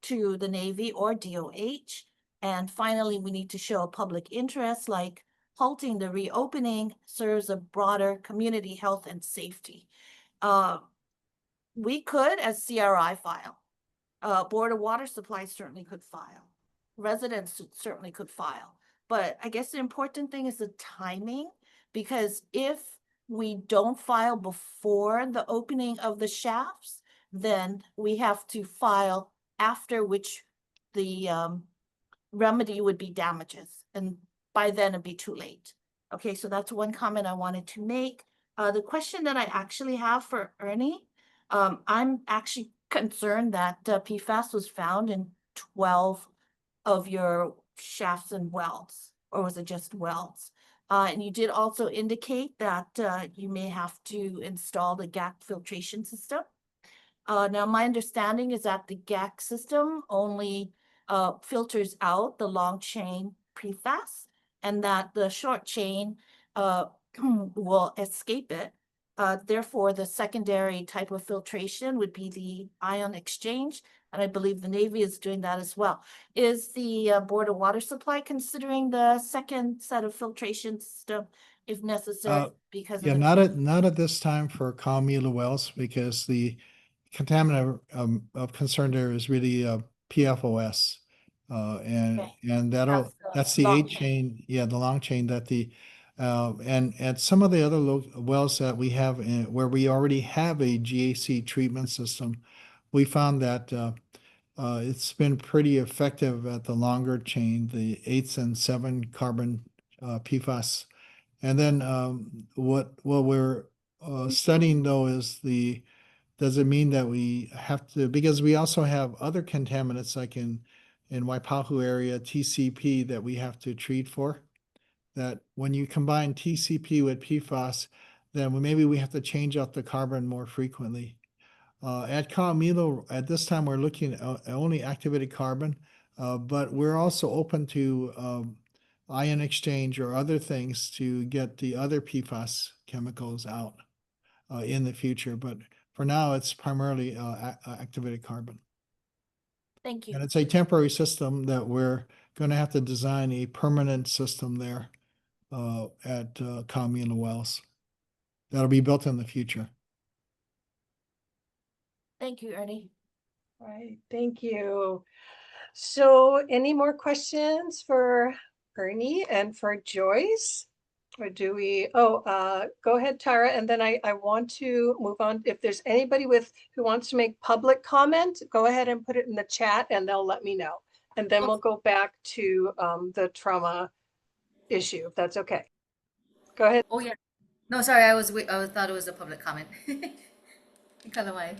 to the Navy or DOH. And finally, we need to show a public interest, like halting the reopening serves a broader community health and safety. We could, as CRI, file. Board of Water Supply certainly could file. Residents certainly could file. But I guess the important thing is the timing, because if we don't file before the opening of the shafts, then we have to file after, which the remedy would be damages. And by then it'd be too late. Okay, so that's one comment I wanted to make. The question that I actually have for Ernie, I'm actually concerned that PFAS was found in 12 of your shafts and wells, or was it just wells? And you did also indicate that you may have to install the GAC filtration system. Now, my understanding is that the GAC system only filters out the long chain PFAS, and that the short chain will escape it. Therefore, the secondary type of filtration would be the ion exchange, and I believe the Navy is doing that as well. Is the Board of Water Supply considering the second set of filtration system if necessary? Because Yeah, of not at this time for Calmila wells, because the contaminant of concern there is really PFOS. And that's the long 8 chain, yeah, the long chain that and some of the other wells that we have where we already have a GAC treatment system, we found that it's been pretty effective at the longer chain, the 8 and 7 carbon PFAS. And then what we're studying though is does it mean that we have to, because we also have other contaminants like in Waipahu area, TCP, that we have to treat for, that when you combine TCP with PFAS, then maybe we have to change out the carbon more frequently. At Kaamilo, at this time, we're looking at only activated carbon, but we're also open to ion exchange or other things to get the other PFAS chemicals out in the future. But for now, it's primarily activated carbon. Thank you. And it's a temporary system that we're going to have to design a permanent system there at Kaamilo Wells. That'll be built in the future. Thank you, Ernie. Right, thank you. So any more questions for Ernie and for Joyce? Or do we, go ahead, Tara, and then I want to move on. If there's anybody who wants to make public comment, go ahead and put it in the chat and they'll let me know. And then we'll go back to the trauma issue, if that's okay. Go ahead. Oh yeah. No, sorry, I thought it was a public comment. Kalamai.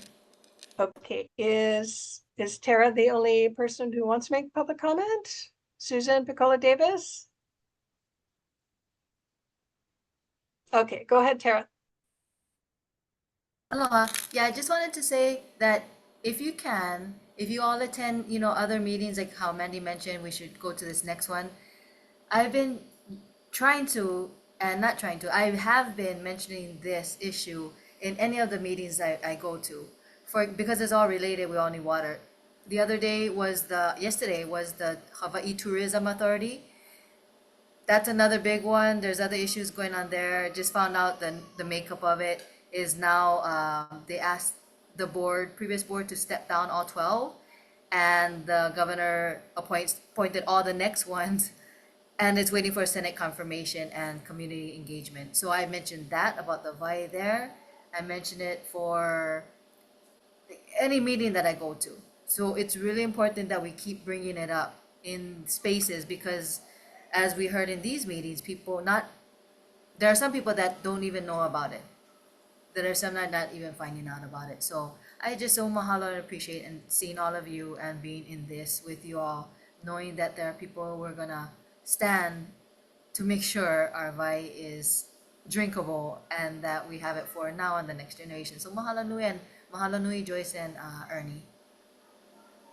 Okay, is Tara the only person who wants to make public comment? Susan Piccola Davis? Okay, go ahead, Tara. Aloha. Yeah, I just wanted to say that if you all attend, other meetings, like how Mandy mentioned, we should go to this next one. I've been trying to, and not trying to, I have been mentioning this issue in any of the meetings I go to, because it's all related. We all need water. Yesterday was the Hawaii Tourism Authority. That's another big one. There's other issues going on there. Just found out the makeup of it is now they asked the previous board to step down all 12, and the governor appointed all the next ones, and it's waiting for Senate confirmation and community engagement. So I mentioned that about the VAI there. I mentioned it for any meeting that I go to. So it's really important that we keep bringing it up in spaces, because as we heard in these meetings, there are some people that don't even know about it. There are some that are not even finding out about it. So I just so mahalo and appreciate and seeing all of you and being in this with you all, knowing that there are people who are gonna stand to make sure our VAI is drinkable and that we have it for now and the next generation. So mahalo nui, and mahalo nui, Joyce and Ernie.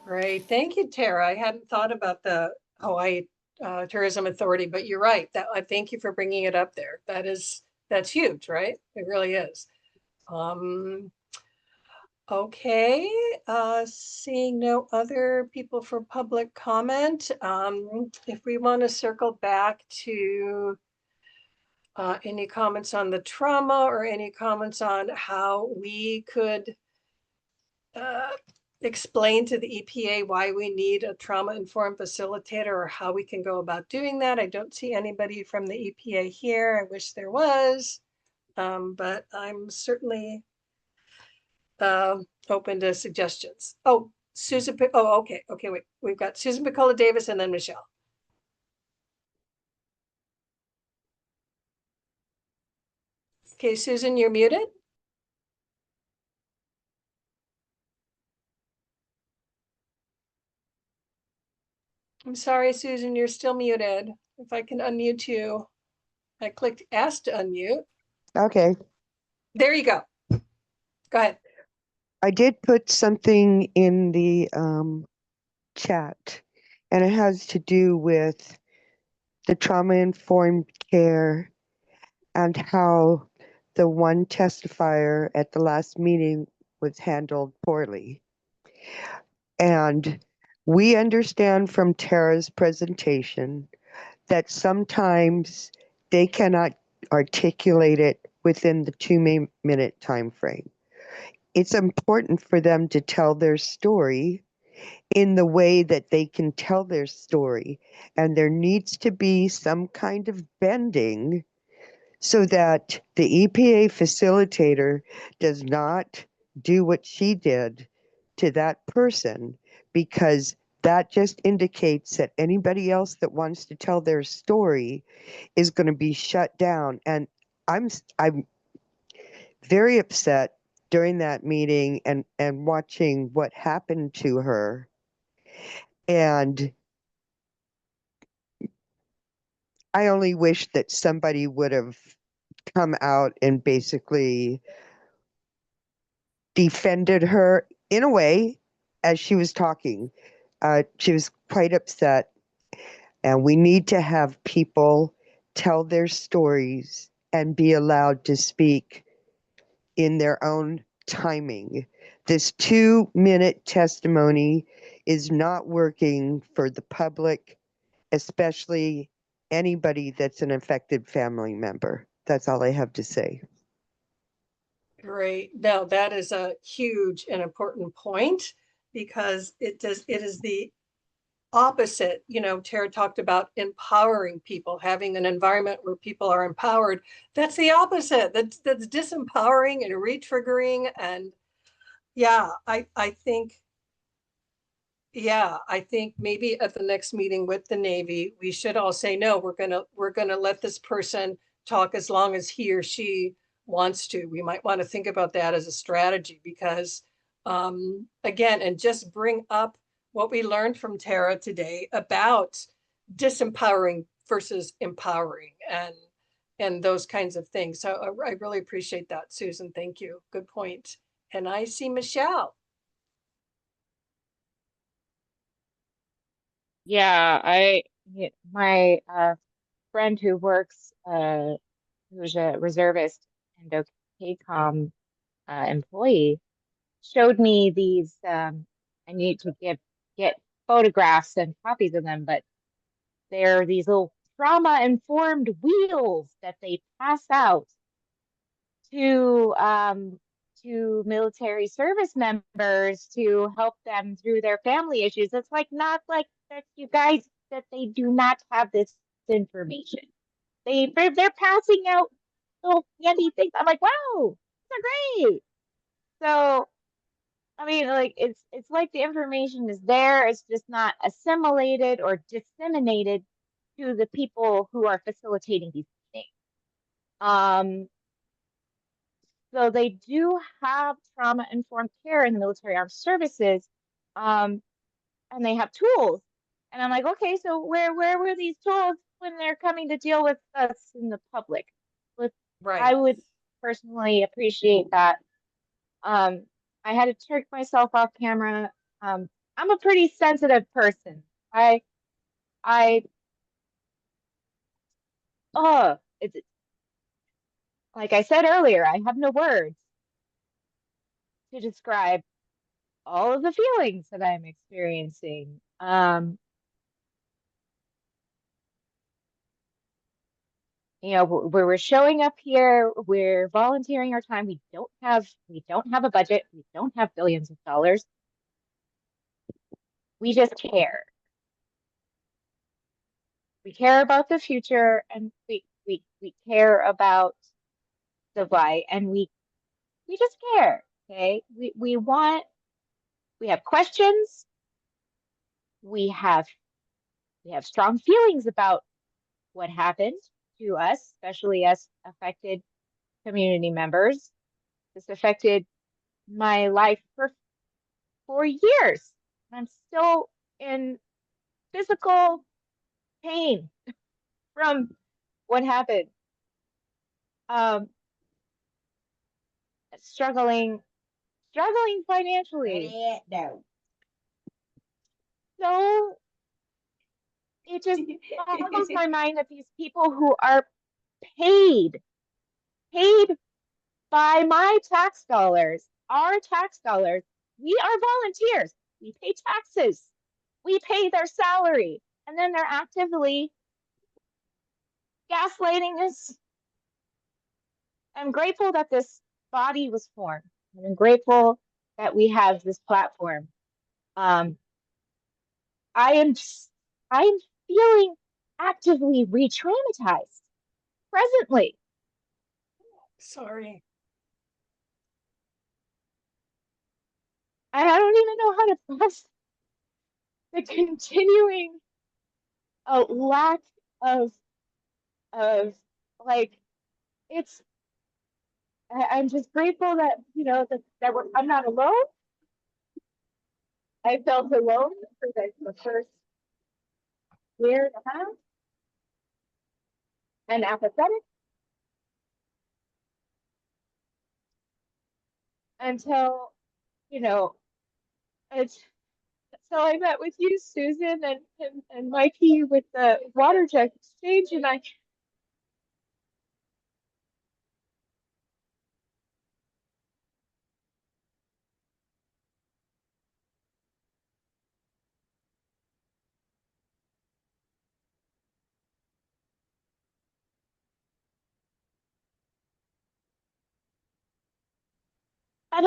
Great, thank you, Tara. I hadn't thought about the Hawaii Tourism Authority, but you're right. I thank you for bringing it up there. That's huge, right? It really is. Okay, seeing no other people for public comment. If we want to circle back to Any comments on the trauma or any comments on how we could explain to the EPA why we need a trauma-informed facilitator or how we can go about doing that? I don't see anybody from the EPA here. I wish there was, but I'm certainly open to suggestions. Oh, Susan, oh, okay, wait. We've got Susan Piccola Davis and then Michelle. Okay, Susan, you're muted. I'm sorry, Susan, you're still muted. If I can unmute you. I clicked ask to unmute. Okay. There you go. Go ahead. I did put something in the chat, and it has to do with the trauma-informed care and how the one testifier at the last meeting was handled poorly. And we understand from Tara's presentation that sometimes they cannot articulate it within the 2-minute time frame. It's important for them to tell their story in the way that they can tell their story. And there needs to be some kind of bending so that the EPA facilitator does not do what she did to that person, because that just indicates that anybody else that wants to tell their story is going to be shut down. And I'm very upset during that meeting and watching what happened to her. And I only wish that somebody would have come out and basically defended her in a way as she was talking. She was quite upset, and we need to have people tell their stories and be allowed to speak in their own timing. This 2-minute testimony is not working for the public, especially anybody that's an affected family member. That's all I have to say. Great. No, that is a huge and important point, because it is the opposite. You know, Tara talked about empowering people, having an environment where people are empowered. That's the opposite. That's disempowering and re-triggering. And yeah, I think maybe at the next meeting with the Navy, we should all say, no, we're gonna let this person talk as long as he or she wants to. We might want to think about that as a strategy, because again, and just bring up what we learned from Tara today about disempowering versus empowering and those kinds of things. So I really appreciate that, Susan. Thank you. Good point. And I see Michelle. Yeah, my friend who works, who's a reservist and OKCOM employee, showed me these. I need to get photographs and copies of them, but they're these little trauma-informed wheels that they pass out to military service members to help them through their family issues. It's like not like that, you guys, that they do not have this information. They're passing out little handy things. I'm like, wow, these are great. So I mean, like it's like the information is there. It's just not assimilated or disseminated to the people who are facilitating these things. So they do have trauma-informed care in the military armed services, and they have tools. And I'm like, okay, so where were these tools when they're coming to deal with us in the public? Right. I would personally appreciate that. I had to trick myself off camera. I'm a pretty sensitive person. It's like I said earlier, I have no words to describe all of the feelings that I'm experiencing. you know, we're showing up here, we're volunteering our time. We don't have a budget. We don't have billions of dollars. We just care. We care about the future, and we care about the and we just care. Okay. We have questions. We have strong feelings about what happened to us, especially as affected community members. This affected my life for 4 years. I'm still in physical pain from what happened. Struggling financially. No. So it just boggles my mind that these people who are paid by my tax dollars, our tax dollars, we are volunteers. We pay taxes. We pay their salary. And then they're actively gaslighting us. I'm grateful that this body was formed. I'm grateful that we have this platform. I am feeling actively re-traumatized presently. Sorry. And I don't even know how to process the continuing lack of like, it's, I'm just grateful that, you know, that I'm not alone. I felt alone for the first year and a half, and apathetic until, you know, it's, so I met with you, Susan, and Mikey with the water jet exchange, and I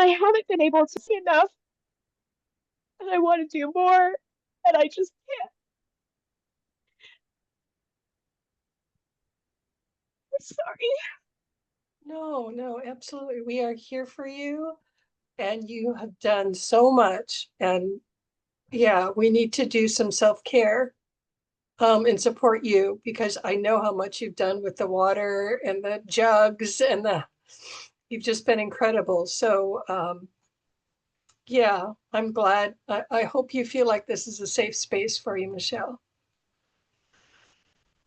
haven't been able to see enough, and I want to do more, and I just can't. I'm sorry. No, absolutely. We are here for you, and you have done so much. And yeah, we need to do some self-care and support you, because I know how much you've done with the water and the jugs and you've just been incredible. So yeah, I'm glad. I hope you feel like this is a safe space for you, Michelle.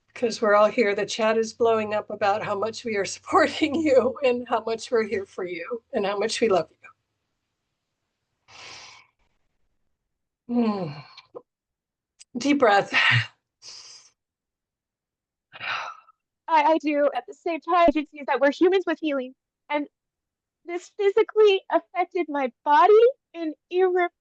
Because we're all here. The chat is blowing up about how much we are supporting you and how much we're here for you and how much we love you. Deep breath. I do at the same time agencies that we're humans with healing, and this physically affected my body in irreversible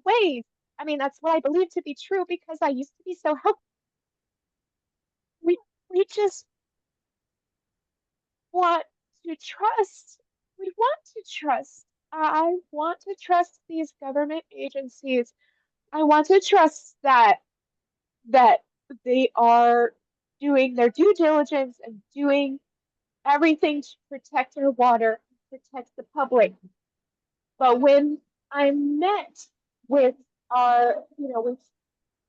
ways. I mean, that's what I believe to be true because I used to be so helpless. We just want to trust. We want to trust. I want to trust these government agencies. I want to trust that they are doing their due diligence and doing everything to protect our water, protect the public. But when I'm met with our, you know,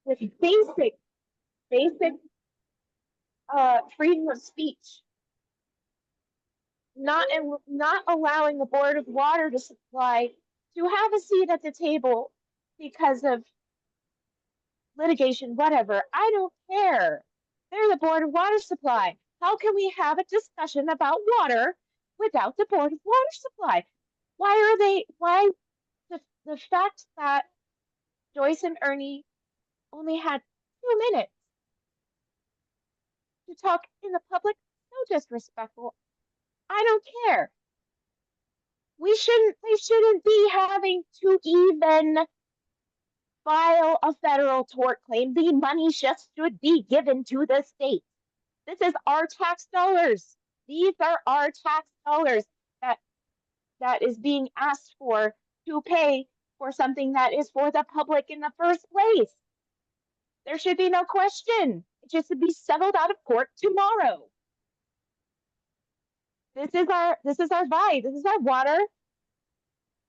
with basic freedom of speech, not allowing the board of water to supply to have a seat at the table because of litigation, whatever. I don't care. They're the board of water supply. How can we have a discussion about water without the board of water supply? Why the fact that Joyce and Ernie only had 2 minutes to talk in the public, so disrespectful. I don't care. They shouldn't be having to even file a federal tort claim. The money just should be given to the state. This is our tax dollars. These are our tax dollars that is being asked for to pay for something that is for the public in the first place. There should be no question. It just should be settled out of court tomorrow. This is our vibe. This is our water.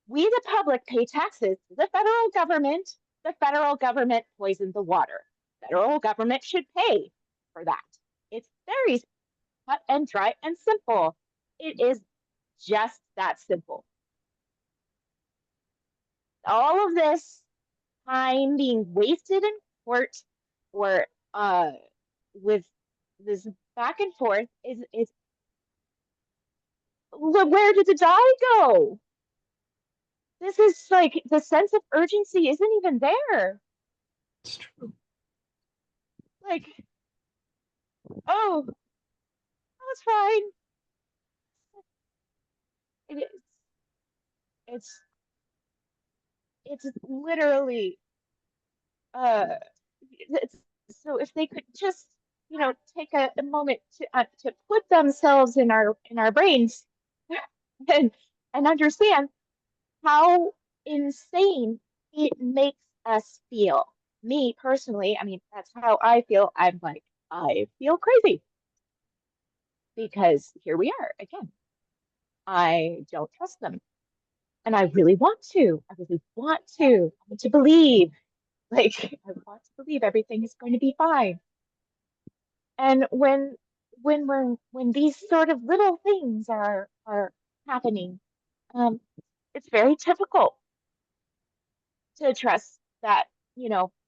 We, the public, pay taxes to the federal government. The federal government poisons the water. Federal government should pay for that. It's very cut and dry and simple. It is just that simple. All of this time being wasted in court or with this back and forth is where did the die go? This is like the sense of urgency isn't even there. It's true. Like, oh, it's fine. It is. It's literally it's, so if they could just take a moment to put themselves in our brains and understand how insane it makes us feel. Me personally, I mean, that's how I feel. I'm like, I feel crazy because here we are again. I don't trust them. And I really want to. I really want to. I want to believe. Like, I want to believe everything is going to be fine. And when these sort of little things are happening, it's very difficult to trust that,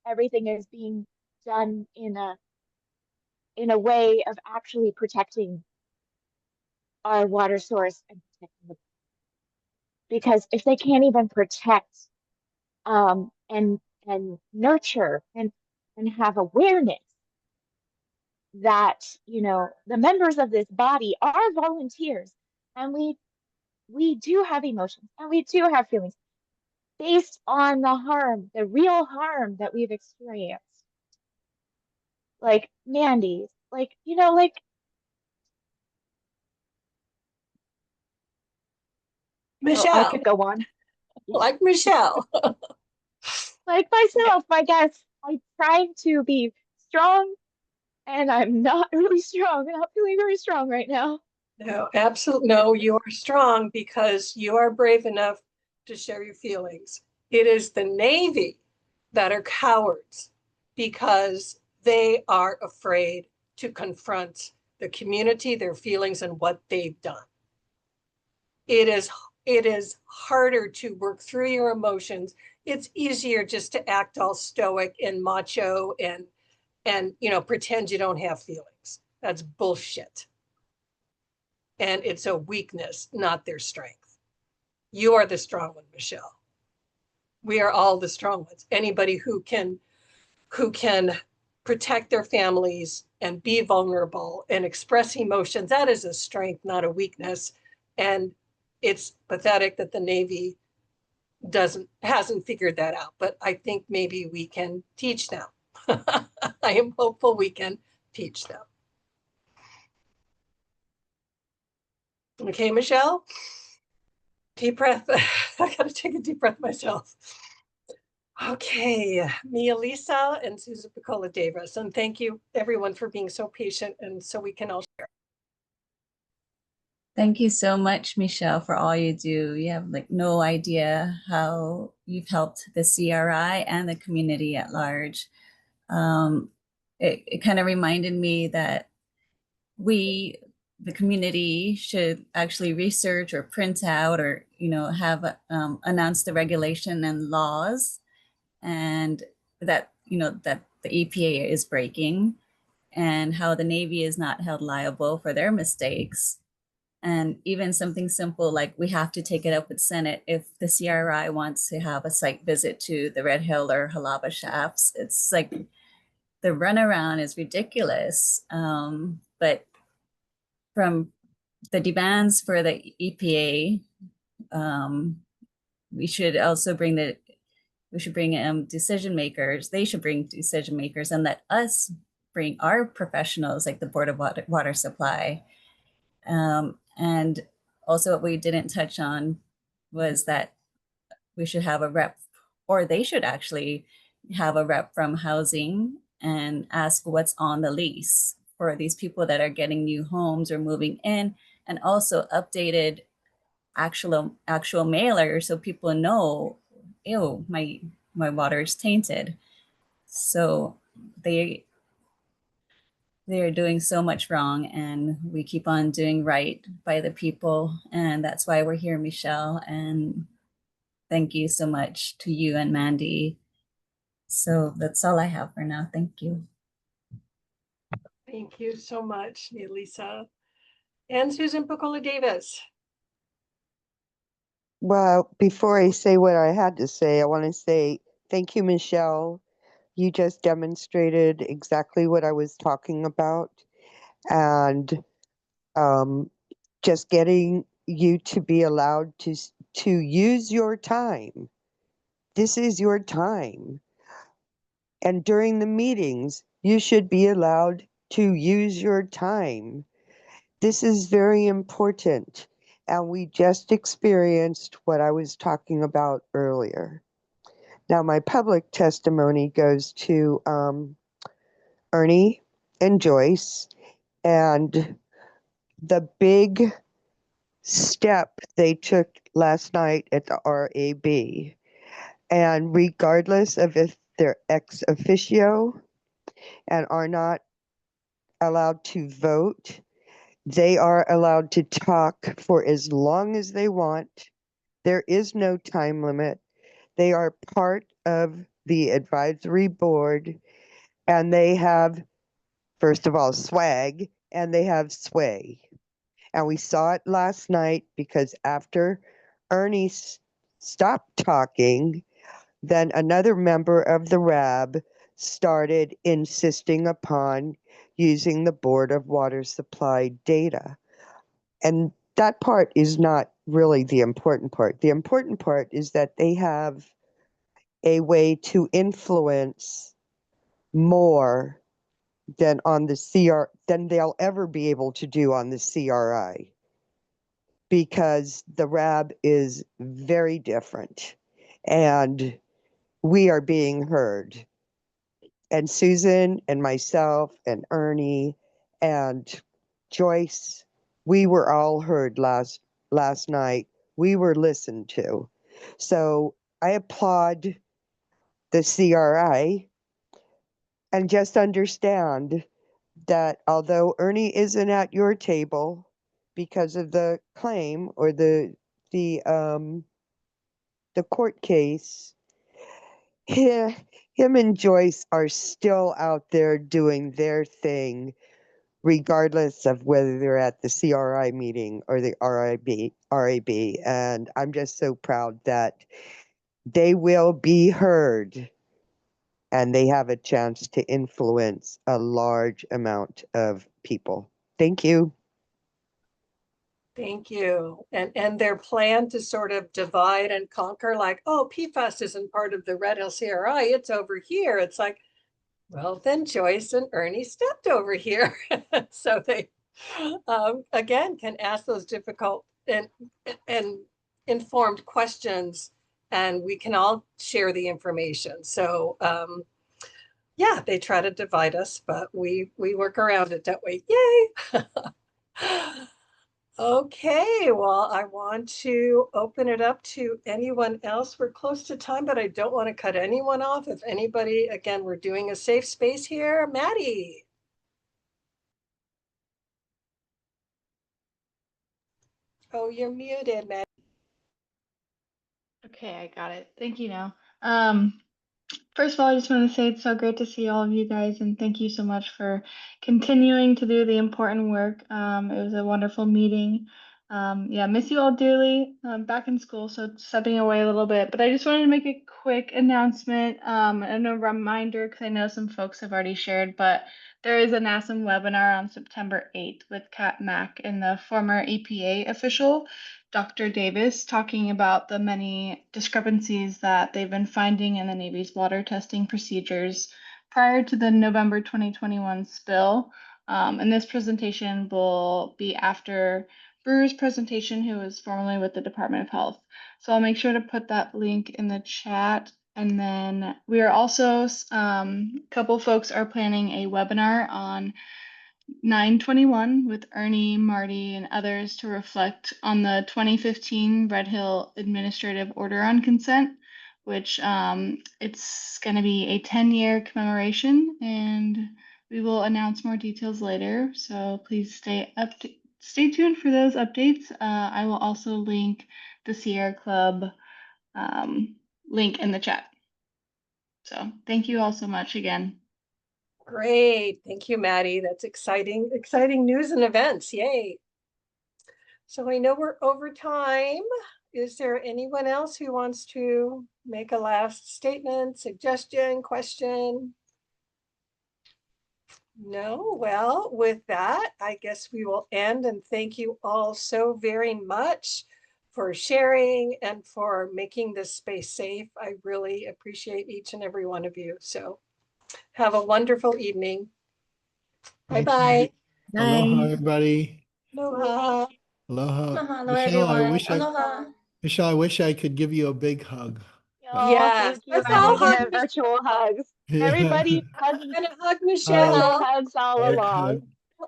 everything is being done in a way of actually protecting our water source and protecting the, because if they can't even protect and nurture and have awareness that the members of this body are volunteers, and we do have emotions and we do have feelings based on the real harm that we've experienced. Like Mandy's, like Michelle. I could go on. Like Michelle. Like myself, I guess. I'm trying to be strong and I'm not really strong. I'm not feeling very strong right now. No, absolutely. No, you are strong because you are brave enough to share your feelings. It is the Navy that are cowards because they are afraid to confront the community, their feelings, and what they've done. It is harder to work through your emotions. It's easier just to act all stoic and macho and pretend you don't have feelings. That's bullshit. And it's a weakness, not their strength. You are the strong one, Michelle. We are all the strong ones. Anybody who can protect their families and be vulnerable and express emotions, that is a strength, not a weakness. And it's pathetic that the Navy hasn't figured that out, but I think maybe we can teach them. I am hopeful we can teach them. Okay, Michelle, deep breath. I gotta take a deep breath myself. Okay, Mia Lisa and Susan Picola Davis, and thank you everyone for being so patient and so we can all share. Thank you so much, Michelle, for all you do. You have like no idea how you've helped the CRI and the community at large. It kind of reminded me that we, the community, should actually research or print out or, have announce the regulation and laws, and that, that the EPA is breaking, and how the Navy is not held liable for their mistakes. And even something simple like we have to take it up with Senate if the CRI wants to have a site visit to the Red Hill or Halaba shafts. It's like the runaround is ridiculous. But from the demands for the EPA, we should also bring decision makers. They should bring decision makers, and let us bring our professionals, like the Board of Water Supply. And also what we didn't touch on was that we should have a rep, or they should actually have a rep from housing and ask what's on the lease for these people that are getting new homes or moving in, and also updated actual mailers so people know, ew, my water is tainted. So they're doing so much wrong, and we keep on doing right by the people. And that's why we're here, Michelle. And thank you so much to you and Mandy. So that's all I have for now. Thank you. Thank you so much, Elisa. And Susan Picola Davis. Well, before I say what I had to say, I want to say thank you, Michelle. You just demonstrated exactly what I was talking about. And just getting you to be allowed to use your time. This is your time. And during the meetings, you should be allowed to use your time. This is very important. And we just experienced what I was talking about earlier. Now, my public testimony goes to Ernie and Joyce, and the big step they took last night at the RAB. And regardless of if they're ex officio and are not allowed to vote, they are allowed to talk for as long as they want. There is no time limit. They are part of the advisory board, and they have, first of all, swag, and they have sway. And we saw it last night because after Ernie stopped talking, then another member of the RAB started insisting upon using the Board of Water Supply data. And that part is not really the important part. The important part is that they have a way to influence more than on the than they'll ever be able to do on the CRI, because the RAB is very different and we are being heard. And Susan and myself and Ernie and Joyce, we were all heard last night. We were listened to. So I applaud the CRI, and just understand that although Ernie isn't at your table because of the claim or the court case, him and Joyce are still out there doing their thing, regardless of whether they're at the CRI meeting or the RAB. And I'm just so proud that they will be heard and they have a chance to influence a large amount of people. Thank you. Thank you. And their plan to sort of divide and conquer, like, oh, PFAS isn't part of the Red Hill CRI, it's over here. It's like, well, then Joyce and Ernie stepped over here. So they, again, can ask those difficult and informed questions, and we can all share the information. So yeah, they try to divide us, but we work around it, don't we? Yay! Okay, well, I want to open it up to anyone else. We're close to time, but I don't want to cut anyone off. If anybody, again, we're doing a safe space here. Maddie. Oh, you're muted, Maddie. Okay, I got it. Thank you now. First of all, I just want to say it's so great to see all of you guys, and thank you so much for continuing to do the important work. It was a wonderful meeting. Yeah, miss you all dearly. Back in school, so stepping away a little bit. But I just wanted to make a quick announcement and a reminder because I know some folks have already shared, but there is a NASM webinar on September 8th with Kat Mack and the former EPA official, Dr. Davis, talking about the many discrepancies that they've been finding in the Navy's water testing procedures prior to the November 2021 spill. And this presentation will be after Brewer's presentation, who was formerly with the Department of Health. So I'll make sure to put that link in the chat. And then we are also, a couple folks are planning a webinar on 9/21 with Ernie, Marty, and others to reflect on the 2015 Red Hill Administrative Order on Consent, which it's going to be a 10-year commemoration, and we will announce more details later. So please stay tuned for those updates. I will also link the Sierra Club link in the chat. So thank you all so much again. Great. Thank you, Maddie. That's exciting news and events. Yay. So I know we're over time. Is there anyone else who wants to make a last statement, suggestion, question? No? Well, with that, I guess we will end, and thank you all so very much for sharing and for making this space safe. I really appreciate each and every one of you. So have a wonderful evening. Bye-bye. Aloha, everybody. Aloha. Aloha. Mahalo, Michelle, everyone. Michelle, I wish I could give you a big hug. Oh, Yes. thank you. Let's I'm all making hug a virtual hugs. Yeah. Everybody hug, I'm gonna hug share your Michelle. hugs all Hug, along, hug.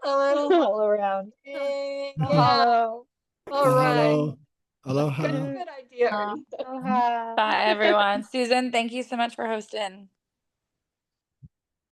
A little hug. all around. Yeah. Mahalo. All right. Mahalo. Aloha. Good idea, Ernie. Aloha. Bye, everyone. Susan, thank you so much for hosting.